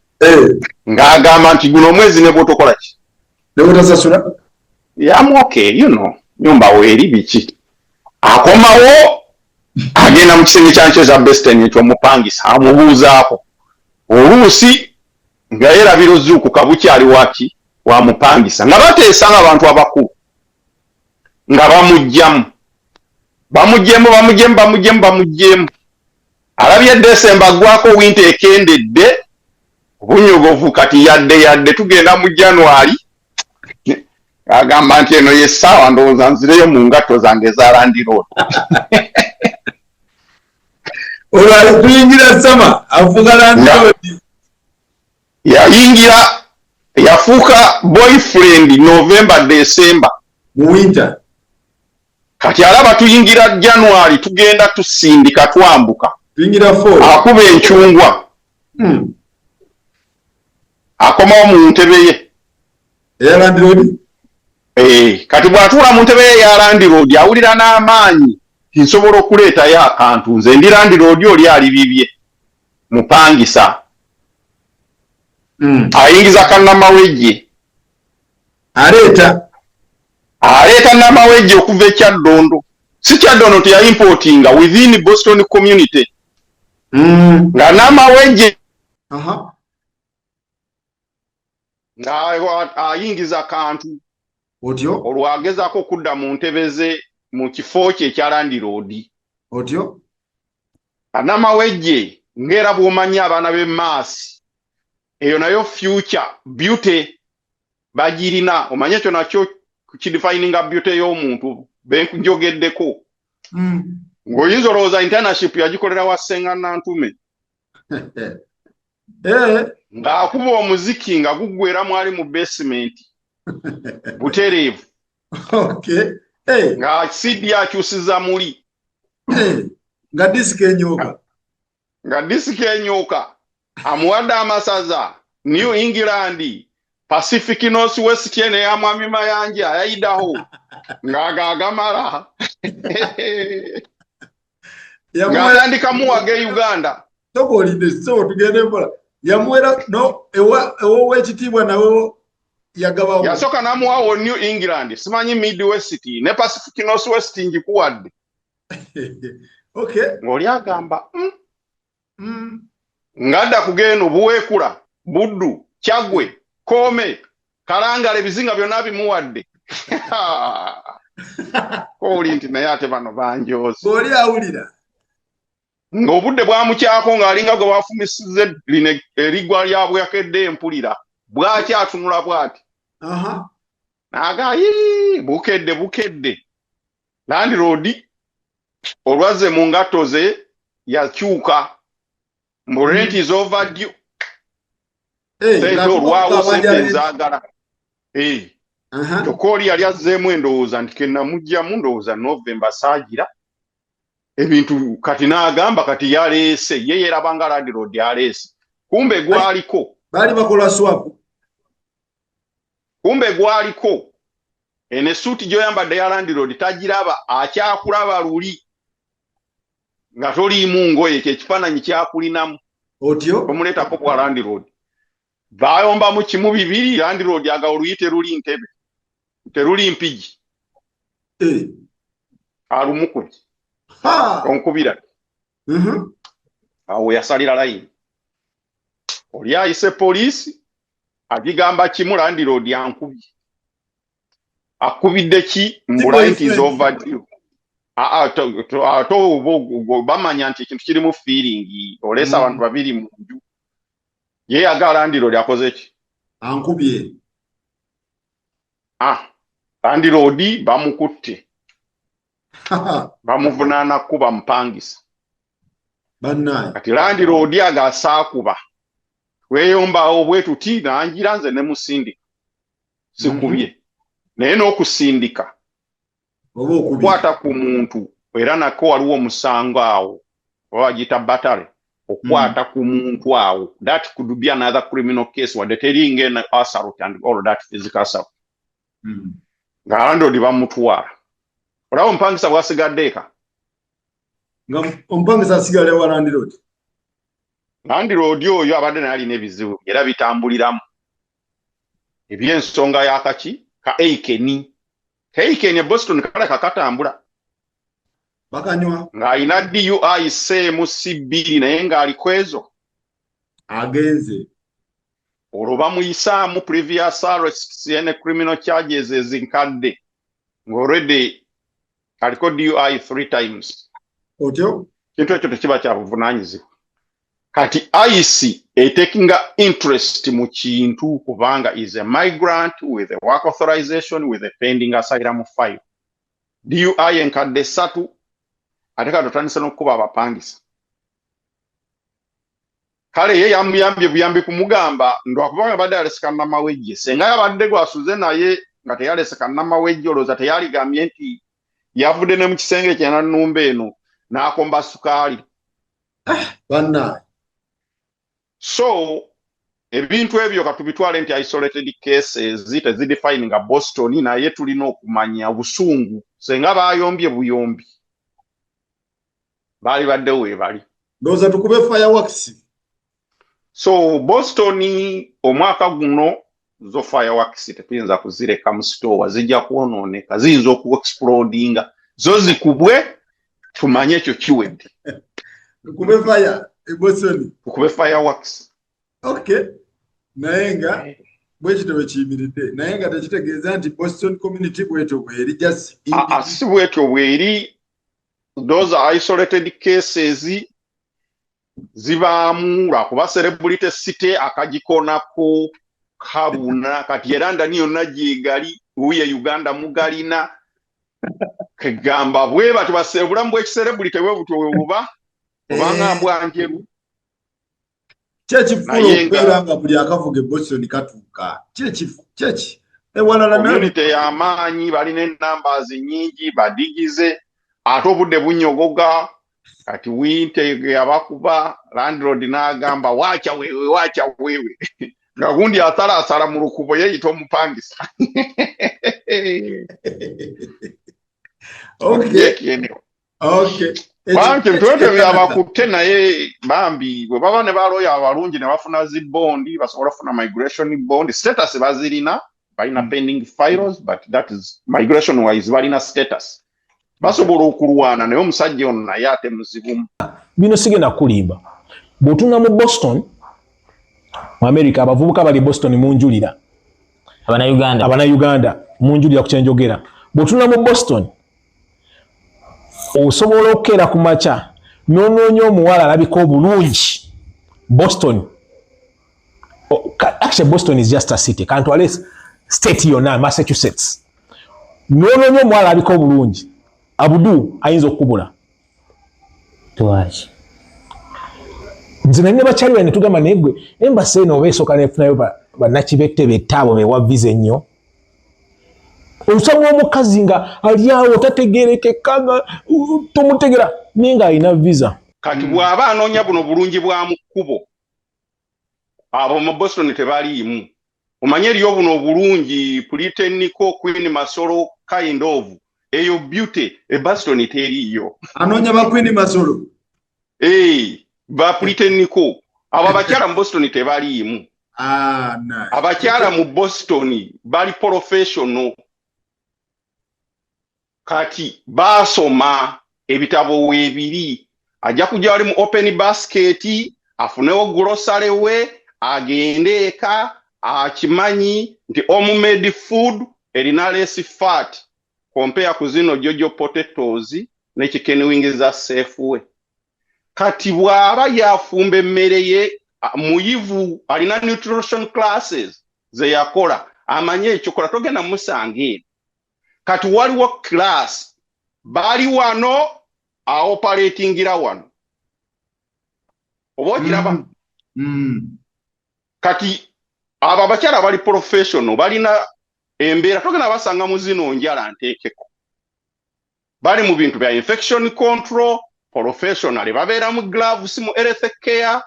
ng'agamba nti guno omwezi ne bw'otokola ki? Ne bw'otasasula? I'm okay, you know. Nyumba weeri biki. Akomawo agenda mu kisenge kyancho za Besten eky'omupangisa amubuuzaako. Oluusi nga yerabira Zuuku kabukyali waki wamupangisa nga bateesanga abantu abakulu nga bamuggyemu alabye Desemba gwako winter ekendedde obunyogovu kati yadde tugenda mu January. Agamba nti eno yessaawa ndowooza nzireyo mu ngatto zange za landiroodi. Olwali tuyingira sama afuuka landiroodi. Yafuuka boyfriend November December. Mu winter. Kati alaba tuyingira January tugenda tusindika twambuka. Tuyingira 4. Akuba enkyungwa. Akomawo mu ntebe ye. Eya landiroodi? Kati bw'atuula mu ntebe ye ya landiroodi awulira n'amaanyi nsobola okuleetayo akantu nze ndi landlord oli ali bibye mupangisa ayingiza kannamawejje aleeta namawejje okuva ekyaddondo si kyaddondo teyayimportinga within Boston community nga namawejje nga ayingiza kantu otyo olwagezaako okudda mu ntebe ze mu kifo kye ekya landlord otyo namawejje ng'era bw'omanyi abaana b'emmaasi eyo nayo future beauty bagirina omanye ekyo nakyo kidefininga beauty y'omuntu benkujogeddeko ng'oyinza olowooza internship yagikolera wa Sseŋŋanda Ntume ng'akuba omuziki nga guggwera mwali mu basement butereevu nga CD akyusiza muli nga disiki enyooka amuwadde amasaza New England Pacific Northwest ene ya Mwami Mayanja yayidaho ng'agagamala ng'atandika muwage Uganda tokolinde so tugende mpola yamuwera no ewa w'ekitiibwa nawo yagabawo yasoka namuwawo New England simanyi Midwest ne Pacific Northwest ngikuwadde ng'oli agamba ngadda kugenda buweekula Buddu Kyaggwe Koome Kalangala ebizinga byonna bimuwadde oli nti naye ate bano banjoozi oli awulira ng'obudde bwamukyako ng'alinga gwe bafumisize lino eriggwa lya bwakedde empulira bwakyatunula bw'ati nagayi bukedde landlord olwazze mu ngatto ze yakyuka mbu rent is overdue sente olwawo sente zaagala Tokoli yali azzeemu endowooza nti kennamugyamu ndowooza November saagira ebintu kati n'agamba kati yaleese ye yerabanga landlord yaleese kumbe gwaliko bali bakola swap kumbe gwaliko ene suuti gy'oyambadde ya landlord tagiraba akyakulaba luli nga toliimu ngoye kyekifaananyi kyakulinamu otyo omuleetako bwa landlord bayombamu kimu bibiri landlord aga oluyi teruli ntebe teruli mpigi alumukubi onkubira awo yasalira layini oli ayise poliisi agigamba kimu landlord yankubye akubidde ki mbu rent is overdue bamanya nti ekintu kiri mu feeling oleesa abantu babiri mu nju ye yagala landlord akoze ki ankubye landlord bamukutte bamuvunaana kuba mpangisa bannaye kati landlord agasaakuba weyombawo bwe tuti nanjira nze ne musindika sikubye naye n'okusindika okukwata ku muntu era nako waliwo omusango awo oba bagiyita batale okukwata ku muntu awo that could be another criminal case wadde teringa en assault and all that physical assault nga landlord bamutwala olaba omupangisa bwasigadde eka nga omupangisa asigale wa landlord oyo abadde naye alina ebizibu era bitambuliramu ebyensonga yakaki ka Aikeni Boston kale kakatambula bakanywa ng'alina DUI mu C2 naye ng'aliko ezo agenze olwo bamuyisaamu previous arrests and criminal charges ezinkadde ng'already aliko DUI 3 times otyo kintu ekyo tekiba kya buvunaanyizibwa kati ICE taking interest mu kintu kubanga is a migrant with a work authorization with a pending asylum file DUI enkadde 3 ate katotandise n'okukuba abapangisa kale ye yamuyambye buyambi kumugamba ndwakubanga badde yaleseka namawejje senga yabadde gwasuze naye nga teyaleseka namawejje olowooza teyaligambye nti yavudde ne mu kisenge kye nanumba eno n'akomba sukaali bannaye so ebintu ebyo katubitwale nti isolated cases tezidefine nga Boston naye tulina okumanya busungu senga bayombye buyombi bali badde we bali ndoza tukube fireworks so Boston omwaka guno zo fireworks tepinza kuzireka mu store zijja kuononeka ziyinza okuexplodinga zo zikubwe tumanye ekyo kiwedde tukube fire Boston tukube fireworks okay nayenga bwekitobe kiyimiridde nayenga tekitegeeza nti Boston community bwetyo bweri just si bwetyo bweri those isolated cases zibaamu lwakuba celebrity city akagikonako kabuna kati era ndani yonna gyegali uye Uganda mugalina kegamba bwe bati basebulamu bw'ekicelebrity bwe butyo bwe buba obanga mbwanjeru kyekifulu okubeera nga buli akavuga Boston katuuka kyeki ewalala community y'amaanyi balina ennumbers nyingi badigize ate obudde bunyogoga kati winte abakuba landlord n'agamba waacha wewe nga gundi asala mu lukubo yeyita omupangisa okay banki ntwete byabakutte naye bambi bwe baba ne baloya abalungi ne bafuna zibondi basobola kufuna migration bond status bazirina balina pending files but that is migration wise balina status basobola okulwana naye omusajja ono naye ate muzibumu bino sigenda kulimba bw'otunga mu Boston mu America abavubuka bali Boston munjulira abana Uganda munjulira ku kyenjogera bw'otunga mu Boston osobola okukera ku macha n'onoonya omuwala alabika obulungi Boston actually Boston is just a city can't always state yonna Massachusetts n'onoonya omuwala alabika obulungi Abudu ayinza okubula tuwachi nze nanye bakyali bane tugamba negwe embassy eno obeesooka nefunayo bannakibette bettaabo bewa visa ennyo osanga omukazi nga ali awo tategeerekeka nga tomutegera naye nga alina visa kati bw'aba anoonya buno bulungi bwa mu kkubo abo mu Boston tebaliimu omanye eriyo buno obulungi Puritenico Queen Masoro kind of eyo beauty Boston teriyo anoonya ba Queen Masoro ba Puritenico abo abakyala mu Boston tebaliimu nice. Abakyala mu Boston bali professional kati basoma ebitabo webiri ajja kujja wali mu open basket afunewo grocery we agende eka akimanyi nti homemade food erina less fat compare ku zino jojo potatoes ne chicken wings za Safeway kati bwaba yafumba emmere ye muyivu alina nutrition classes ze yakola amanye ekyokola togenda musange kati waliwo class bali wano a operating gira wano obokiraba kati aba bakyala bali professional balina embeera togenda basanga mu zino njala nteekeko bali mu bintu bya infection control professional babeera mu gloves mu health care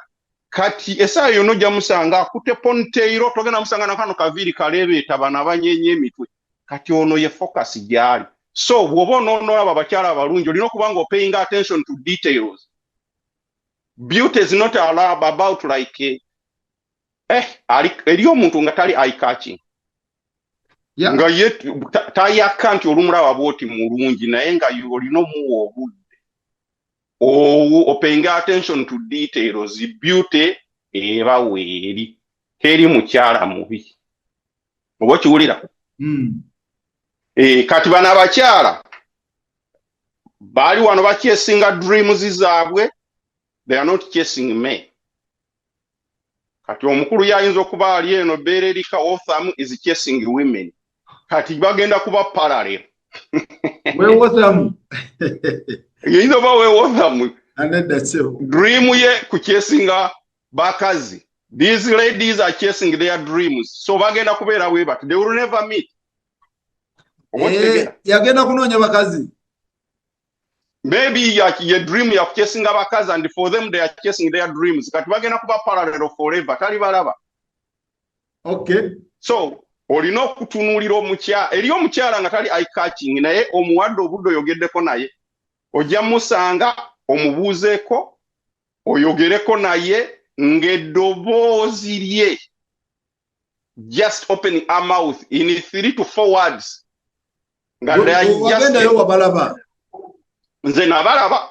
kati esaawa yonna ojja musanga akutte ponytail togenda musanga nakano kaviri kaleebeeta bana banyenye emitwe kati ono ye focus gyali so bw'oba onoono abo abakyala abalungi olina okuba nga paying attention to details beauty is not about like eri omuntu nga tali eye catching nga ye tayaka nti olumulaba bwoti mulungi naye nga olina omuwa obudde paying attention to details beauty eba weeri teri mukyala mubi oba okiwulira kati bana abakyala bali wano bakyesinga dreams zaabwe they are not chasing me kati omukulu yayinza okuba ali eno beererika Otham is chasing women kati bagenda kuba parallel Otham yinza ba Otham and that's it dream ye kuchesinga bakazi these ladies are chasing their dreams so bagenda kubeera we but they will never meet yagenda kunoonya bakazi maybe your dream you are chasing abakazi and for them they are chasing their dreams kati bagenda kuba parallel forever tali balaba okay so olina okutunuulira omukyala eri omukyala nga tali eye catching naye omuwadde obudde oyogeddeko naye ojja musanga omubuuzeeko oyogereko naye ng'eddoboozi lye just opening a mouth in 3 to 4 words wagendayo wabalaba nze nabalaba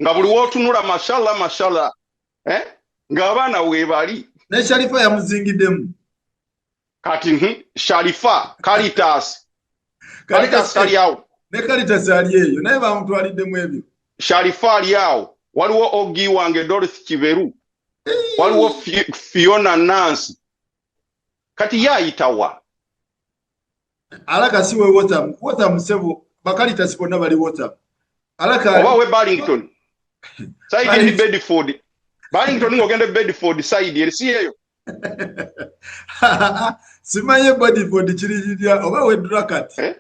nga buli wootunula mashallah ng'abaana weebali ne Sharifa yamuzingiddemu kati Sharifa Caritas kali awo ne Caritas ali eyo naye bamutwaliddemu ebyo Sharifa ali awo waliwo Ogi wange Dorothy Kiberu waliwo Fiona Nancy kati yayitawa alaka siwe WhatsApp sebo Caritas bonna bali WhatsApp alaka oba we Barrington side ni Bedford Barrington ngogende Bedford side elisiyeyo simaye Bedford kirijidya oba we Drakat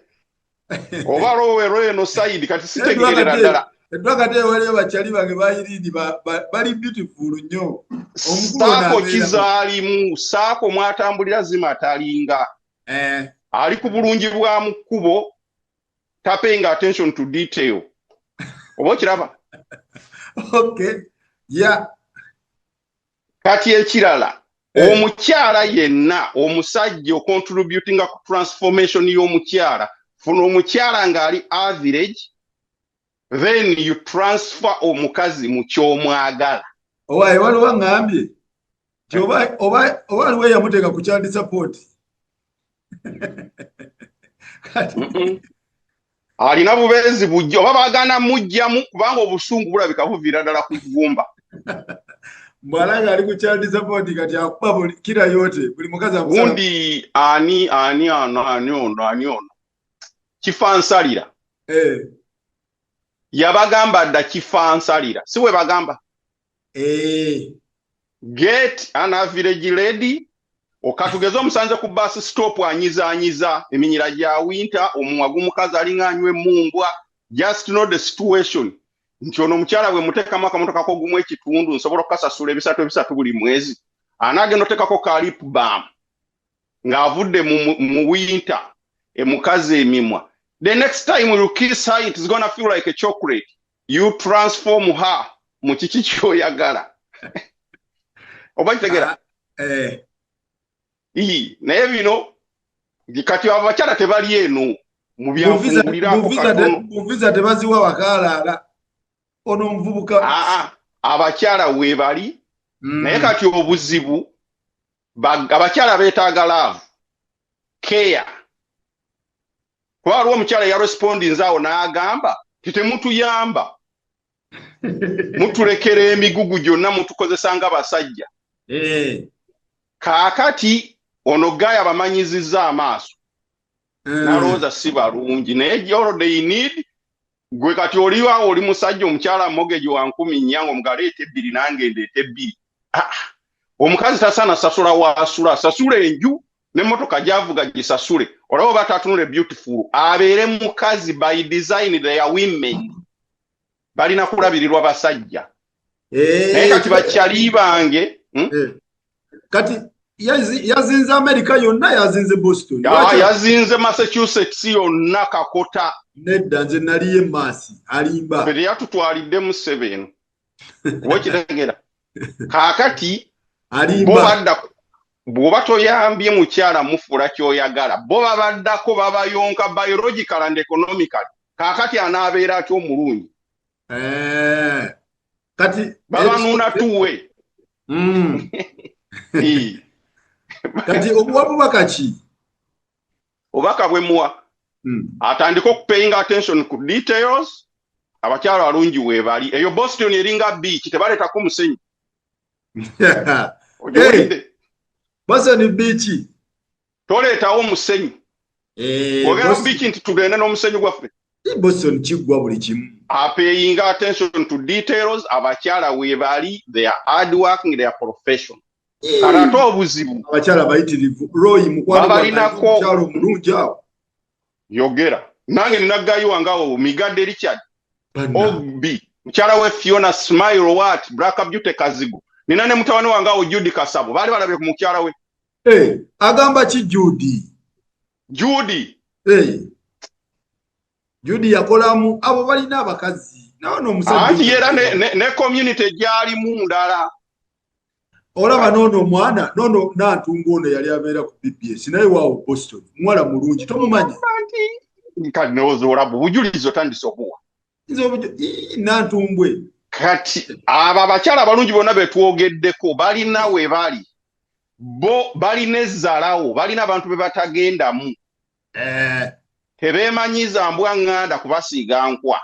oba rowe no side kati sitegerera ddala edwakate wali abachali bange bayiridi bali beautiful nnyo saako kizaalimu saako mwatambulira zimatalinga ali ku bulungi bwa mukubo tapenga attention to detail oba kiraba okay yeah kati ekirala omukyala yenna omusajja ocontributinga ku transformation y'omukyala funa omukyala ng'ali average then you transfer omukazi mu kyomwagala owaye waliwo ngambye oba waliwo yamuteeka ku child support alina bubeezi bujja oba baagana mujjamu kubanga obusungu bulabika buviira ddala ku ggumba mbwalanga ali ku child support kati akuba buli kira yote buli mukazi akusala gundi ani ono kifansalira yabagamba dda kifansalira si we bagamba get an average lady okatugeze omusanze ku bus stop anyiza eminyira gya winter omuwa gumukazi alinganywe mumbwa just know the situation nti ono mukyala bwe muteekamu akamotoka ko gumu ekitundu nsobola okukasasula ebisatu buli mwezi anaagenda oteekako ka lip balm ng'avudde mu winter emukazi emimwa. The next time you kiss her, it is going to feel like a chocolate. You transform her. Muchichi kyoyagala. Oba kitegera? Naye bino kati abakyala tebali eno mu byanfungulirako katono. Muviza tebaziwa wakala ono mvubuka. Abakyala weebali. Naye kati obuzibu abakyala beetaaga love. Care. Kwa waliwo omukyala yarespondi nzaawo n'agamba titemutuyamba mutulekera emigugu gyonna mutukozesa nga basajja kaakati ono gaya bamanyizizza amaaso nalowooza si balungi naye gyolo they need gwe kati oliwawo oli musajja omukyala mogeji wa 10,000 ng'omugaleeta 2 nange ndeeta 2 omukazi tasaana sasula waasula sasula enju n'emmotoka gy'avuga gisasule olaba oba tatunule beautiful abeere mukazi by design they are women balina kulabirirwa basajja naye kati bakyali bange kati yazinze America yonna yazinze Boston yazinze Massachusetts yonna kakota nedda nze naliye maasi alimba bere yatutwalidde mu 7 wokitegera kaakati alimba bw'oba toyambye mukyala mufuula kyoyagala bo babaddako babayonka biological and economical kaakati anaabeera atyo omulungi kati babanuuna tuwe kati obuwa bubaka ki obaka bwe muwa atandika okupayinga attention ku details abakyala balungi weebali eyo Boston eringa beach tebaleetako musenyu Boston beach toleetawo musenyu ogera beach nti tugende n'omusenyu gwaffe Boston kigwa buli kimu paying attention to details abakyala weebali they are hard working they are professional karato obuzibu abakyala bayitirivu Roy mukwano omulungi awo yogera nange ninaggayo wangawo Migadde Richard Obi mukyala we Fiona Smile what Black Beauty Kazigo nina ne mutawani wangawo Judy Kasabo bali balabye ku mukyala we agamba ki Judy Judy Judy yakolamu abo balina abakazi Nono musajja. Anti yera ne community gyali mu ndala. Olaba nono mwana nono Nantumbo ono yali abeera ku BBS naye waawo Boston mwala mulungi tomumanyi. Kati nozola bujulizo tandisokuwa. Nantumbwe. Kati aba abakyala abalungi bonna betwogeddeko balina we bali. Bo balina ezzalawo balina abantu be batagendamu. Tebeemanyiza mbwa nganda kubasiiga nkwa.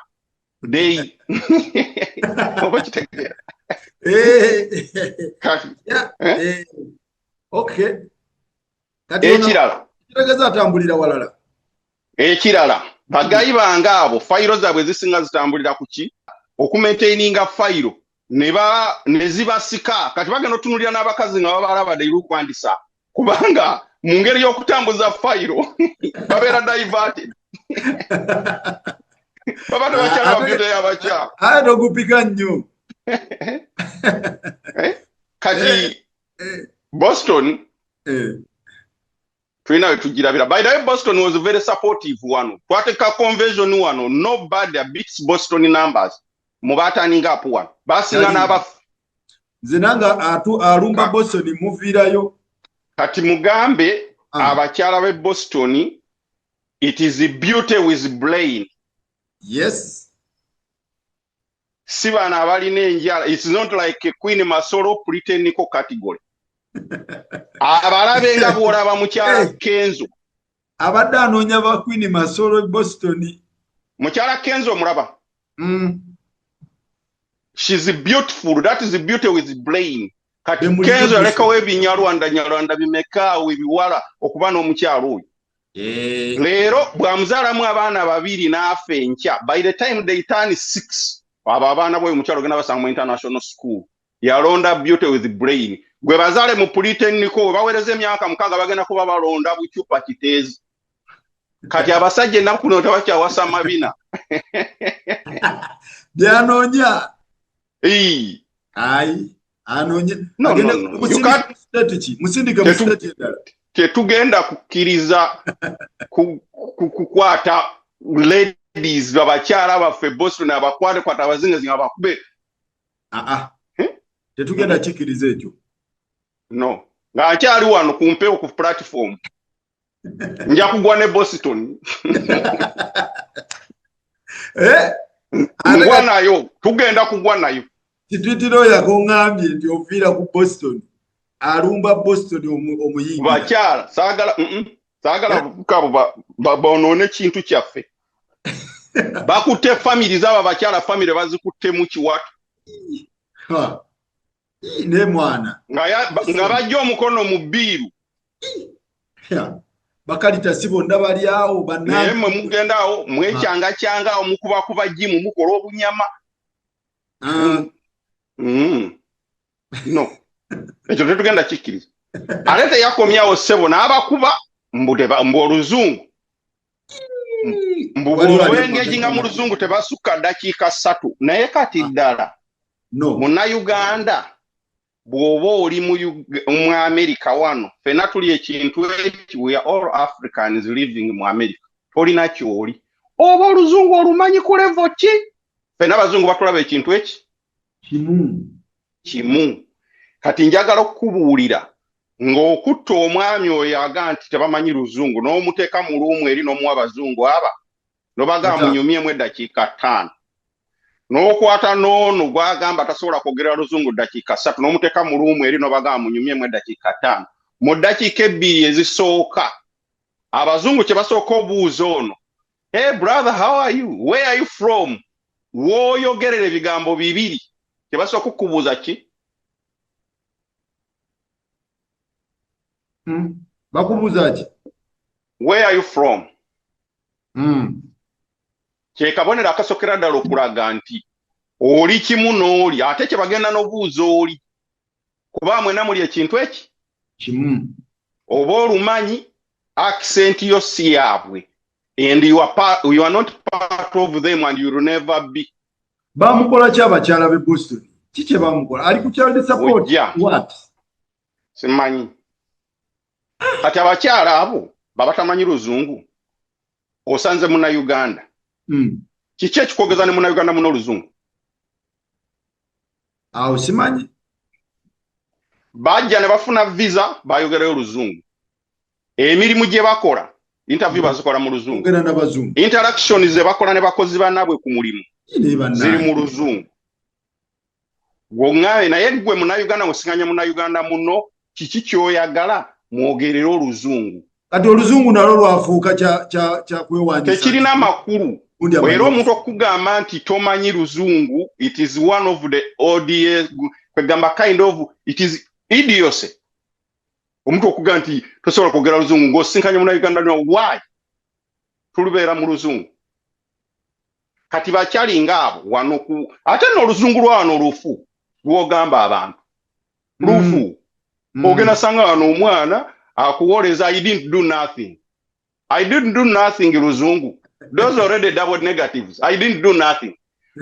Dei. Okitegera. Okay. Kati ekirala. Kirageza atambulira walala. Ekirala. Bagayi bange abo fayiro zaabwe zisinga zitambulira ku ki? Okumaintaininga fayiro ne zibasika. Kati bagenda otunulira n'abakazi nga babalaba dairu kwandisa. Kubanga mu ngeri y'okutambuza fayiro babeera diverted. Baba bakyala babyute y'abakyala. Ayo gupika nnyo. Kati Boston tulina we tugirabira. By the way, Boston was very supportive wano. Twateka conversion wano. Nobody beats Boston numbers. Mubataninga apo wano. Basinga n'aba zinanga alumba Boston muvirayo. Kati mugambe abakyala be Boston, it is a beauty with brain. Yes. Sibana abalina enjala. It's not like a Queen Masoro pretending category. Abalabe nga bw'olaba mukyala Kenzo. Abadde anoonya ba Queen Masoro Boston. Mukyala Kenzo mulaba. She's beautiful. That is the beauty with brain. Kati Kenzo alekawo ebinyarwanda bimeka webiwala okuba n'omukyalo oyo. Leero bw'amuzaalamu abaana babiri n'afa enkya. By the time they turn 6, abo abaana b'oyo mukyalo genda basanga mu international school. Yalonda beauty with brain. Gwe bazaale mu Puliteniko bawereza emyaka 6 bagenda kuba balonda bukyupa kiteezi. Kati abasajja ennaku kuno tebakyawasa mabina. Byanoonya. Ayi. Anonye. No. Musindika musindika endala. Tetugenda kukkiriza kukwata ladies babakyala baffe Boston abakwate kwata abazingazinga abakube. Tetugenda kikiriza ekyo. No. Nga akyali wano kumpewo ku platform. Nja kugwa ne Boston. Kugwa nayo. Tugenda kugwa nayo. Kitwitiro yakongambye nti ofiira ku Boston. Alumba Boston omuyingi. Bakyala saagala kabo baonone kintu kyaffe. Bakutte family z'aba bakyala family bazikutte mu kiwatu. Ne mwana. Nga bajja omukono mu bbiiru. Bakalita sibo ndabali awo bannange. Naye mugenda awo mwekyanga omukubakuba jimu mukola obunyama. No. Ekyo tetugenda kikkiriza. Ate teyakomyawo ssebo n'abakuba mbu oluzungu. Bw'engeji nga mu luzungu tebasukka dakiika 3. Naye kati ddala Munnayuganda bw'oba oli mu America wano ffenna tuli ekintu eki we are all Africans living mu America. Tolina ky'oli. Oba oluzungu olumanyi ku level ki? Ffenna abazungu batulaba ekintu eki? Kimu. Kati njagala okukubuulira ng'okutta omwami oyo aga nti tebamanyi luzungu n'omuteeka mu luumu eri n'omuwa abazungu aba n'obagamba munyumyemu eddakiika 5 n'okwata n'ono gwagamba tasobola kwogera luzungu ddakiika 3 n'omuteeka mu luumu eri n'obagamba munyumyemu eddakiika 5 mu ddakiika 2 ezisooka abazungu kye basooka obuuza ono, hey brother, how are you, where are you from, wooyogerera ebigambo 2 kye basooka okukubuuza ki? Bakubuuza ki? Where are you from? Kye kabonero akasookera ddala okulaga nti oli kimu n'oli ate kye bagenda n'obuuza oli kuba mwena muli ekintu eki kimu oba olumanyi accent yo si yaabwe and you are not part of them and you will never be. Bamukola ki abakyala be Boston? Kiki bamukola? Ali ku child support? What? Simanyi. Kati abakyala abo babatamanyi luzungu osanze muna Uganda. Kiki ekikwogeza ne Munnayuganda muno oluzungu? Awo simanyi. Bajja ne bafuna visa bayogerayo oluzungu. Emirimu gye bakola interview bazikola mu luzungu. Ogera n'abazungu. Interaction ze bakola ne bakozi banabwe ku mulimu ziri mu luzungu. Gwongawe naye gwe Munnayuganda osinganya Munnayuganda muno kiki kyoyagala mwogerera oluzungu. Kati oluzungu nalwo lwafuuka kya kwewandiisa. Tekirina amakulu. Era omuntu okugamba nti tomanyi luzungu, it is one of the ODS, kwegamba kind of, it is idiocy. Omuntu okugamba nti tosobola kwogera luzungu ng'osinkanya Munnayuganda no why? Tulubeera mu luzungu. Kati bakyali ng'abo wano ku ate n'oluzungu lwano lufu lw'ogamba abantu. Lufu. Ogenda sanga wano omwana akuwoleza I didn't do nothing. I didn't do nothing luzungu. Those already double negatives. I didn't do nothing.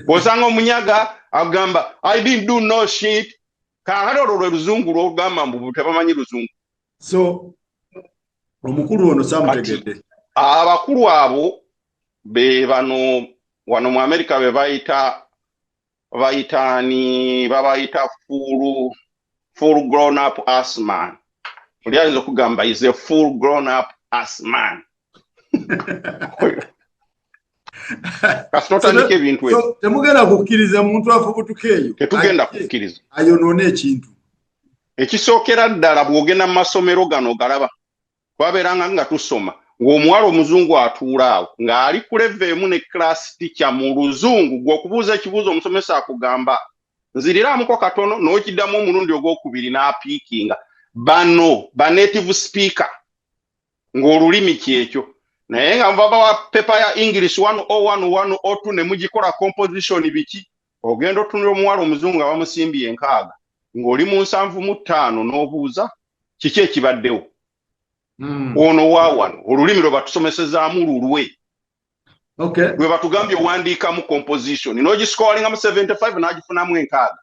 Bosanga omunyaga agamba I didn't do no shit. Kahalo luzungu lw'ogamba mbu tebamanyi luzungu. So omukulu ono samutegedde. Abakulu abo be bano wano mu America be babayita full grown up ass man. Oli ayinza okugamba is a full grown up ass man. Kasitotandika ebintu ebyo. So temugenda kukkiriza muntu afubutuka eyo. Tetugenda kukkiriza. Ayonoona ekintu. Ekisookera ddala bw'ogenda mu masomero gano galaba. Twabeeranga nga tusoma. Ng'omuwala omuzungu atuula awo ng'ali ku level emu ne class teacher mu luzungu gw'okubuuza ekibuuzo omusomesa akugamba nziriramuko katono n'okiddamu omulundi ogwokubiri n'apiikinga. Bano ba native speaker ng'olulimi kyekyo. Naye nga baba wa pepa ya English 101 102 ne mugikola composition biki ogenda otunula omuwala omuzungu nga bamusimbye enkaaga ng'oli mu 75 n'obuuza kiki ekibaddewo. Ono wawano olulimi lwe batusomesezaamu lulwe. Okay. Lwe batugambye owandiikamu composition n'ogiscoringa mu 75 n'agifunamu enkaaga.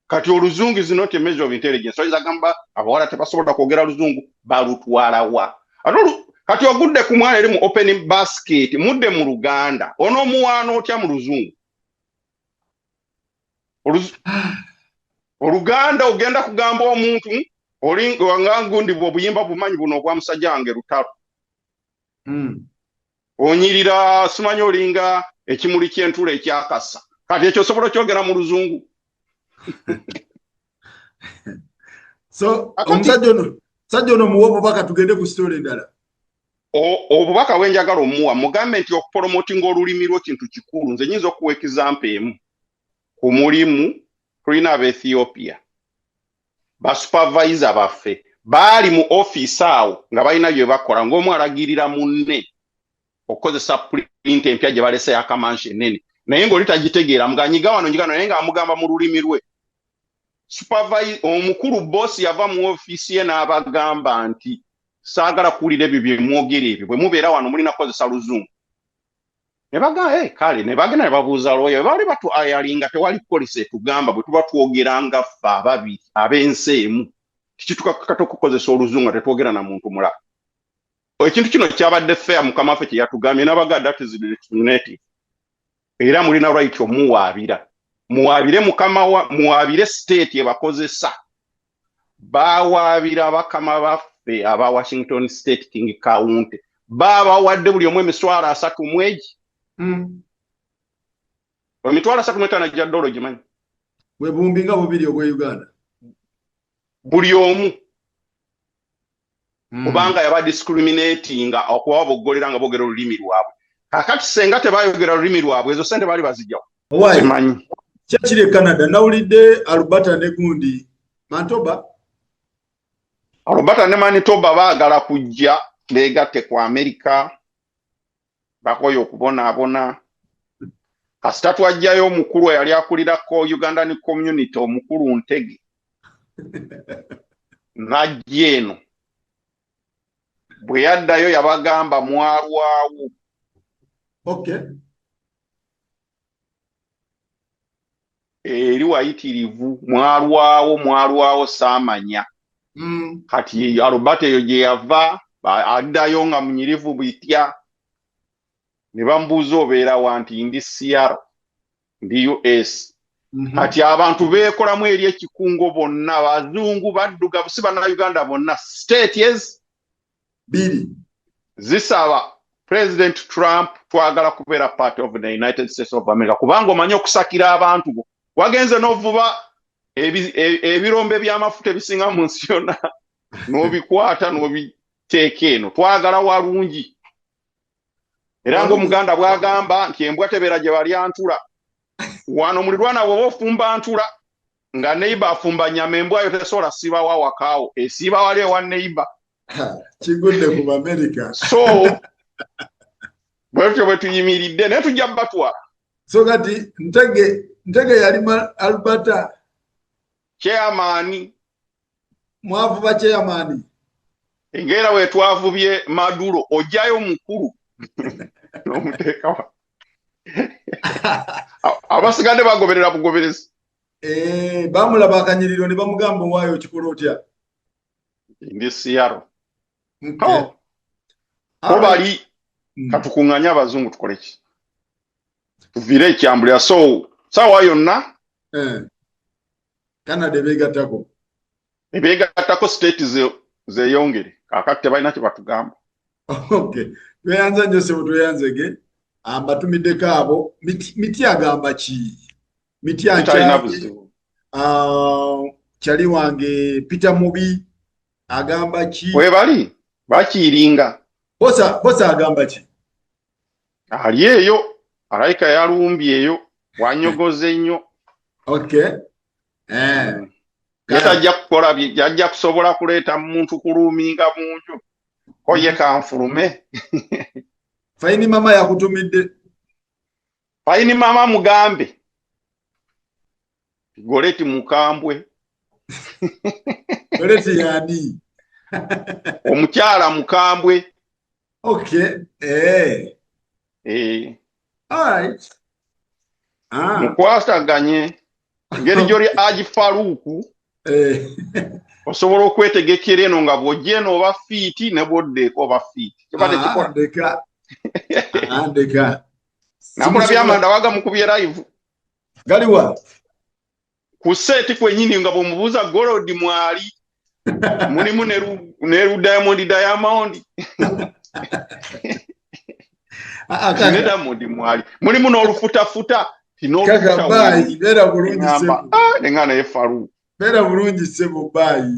Kati oluzungu is not a measure of intelligence. Oyinza gamba abawala tebasobola kwogera luzungu balutwala wa. Kati ogudde ku mwana eri mu open basket mudde mu Luganda onoomuwaana otya mu luzungu. Oluganda ogenda kugamba omuntu oli wangangundi bw'obuyimba bumanyi buno obwa musajja wange Lutalo. Onyirira simanyi olinga ekimuli ky'entula ekyakasa. Kati ekyo osobola kyogera mu luzungu. So omusajja ono muwa obubaka tugende ku story endala. Obubaka bwenjagala omuwa mugambe nti okupromotinga olulimi lwo kintu kikulu. Nze nyinza okuwa example emu. Ku mulimu tulina Ethiopia. Ba supervisor baffe baali mu office awo nga balina bye bakola ng'omu alagirira munne okukozesa print empya gye balese yakamanshi enene naye ng'oli tagitegeera muganyiga wano naye nga amugamba mu lulimi lwe. Supervisor omukulu boss yava mu office ye n'abagamba nti saagala kuwulira ebyo bye mwogera ebyo bwe mubeera wano mulina kukozesa luzungu. Ne bagamba kale ne bagenda ne babuuza lawyer baali batu ayalinga tewali police etugamba bwe tuba twogeranga ffe ababiri ab'ensi emu kikitukakata okukozesa oluzungu tetwogera na muntu mulala. Ekintu kino kyabadde fair mukama waffe kye yatugambye n'abagamba that is discriminative. Era mulina right omuwaabira. Muwaabire muwaabire state ebakozesa. Bawaabira bakama baffe aba Washington State King County. Babawadde buli omu emiswala 3 mwezi. Emitwala 35 gya dola gimanyi. Bwe bumbinga bubiri obwe Uganda. Buli omu. Kubanga yaba discriminatinga okuba boggolera nga boogera olulimi lwabwe. Kakati senga tebayogera olulimi lwabwe ezo sente baali bazijjawo. Simanyi. Kyakiri Canada nawulidde Alberta ne gundi Manitoba. Alberta ne Manitoba baagala kujja beegatte ku America. Bakoyo okubonaabona. Kasita twajjayo omukulu eyali akulirako Ugandan community omukulu Ntege. Najja eno. Bwe yaddayo yabagamba mwalwawo. Okay. Eri wayitirivu mwalwawo saamanya. Kati Alberta eyo gye yava addayo nga munyirivu bitya. ne bambuuza obeera wa nti ndi CR ndi US. Kati abantu beekolamu eri ekikungo bonna bazungu baddugavu si bannayuganda bonna states biri zisaba President Trump twagala kubeera part of the United States of America kubanga omanyi okusakira abantu bo wagenze n'ovuba ebirombe by'amafuta ebisinga mu nsi yonna n'obikwata n'obiteeka eno twagala walungi era ng'omuganda bw'agamba nti embwa tebeera gye balyantula wano mulirwana bw'oba ofumba ntula nga neighbor afumba nyama embwa yo tesobola siba wa wakaawo esiba wali ewa neighbor kigudde ku America so bwe tuyimiridde naye tujja batwala so kati ntege yali Alberta chairman mwavuba chairman engera we twavubye Maduro ojjayo mukulu n'omuteekawa abasigadde bagoberera bugoberezi bamulaba akanyiriro ne bamugamba waayo kikola otya ndi CR bali katukuŋŋanya abazungu tukole ki tuvire ekyambulira so sawa yonna Canada ebeegattako state zeeyongere kakati tebalina kye batugamba okay tweyanza nnyo sebo tweyanzege ambatumiddeko abo miti agamba ki miti kyali wange Peter Mubi agamba ki we bali bakiringa bosa agamba ki ali eyo alayika yalumbye eyo wanyogoze nnyo okay yatajja kukola yajja kusobola kuleeta muntu kuluuminga munju koye kanfulume Faini mama yakutumidde Faini mama mugambe Goleti mukambwe Goleti yani omukyala mukambwe okay alright mukwasaganye ngeri gyoli Aji Faruku osobola okwetegekera eno nga bw'ojja eno oba fiiti ne bw'oddeeko oba fiiti kibadde kikola andeka namulabye Amanda waga mukubye live galiwa ku seti kwenyini nga bw'omubuuza Golodi mwali mulimu ne Diamond Diamond mwali mulimu n'olufutafuta kaka bayi bera bulungi sebo nengana ye Faruku bera bulungi sebo bayi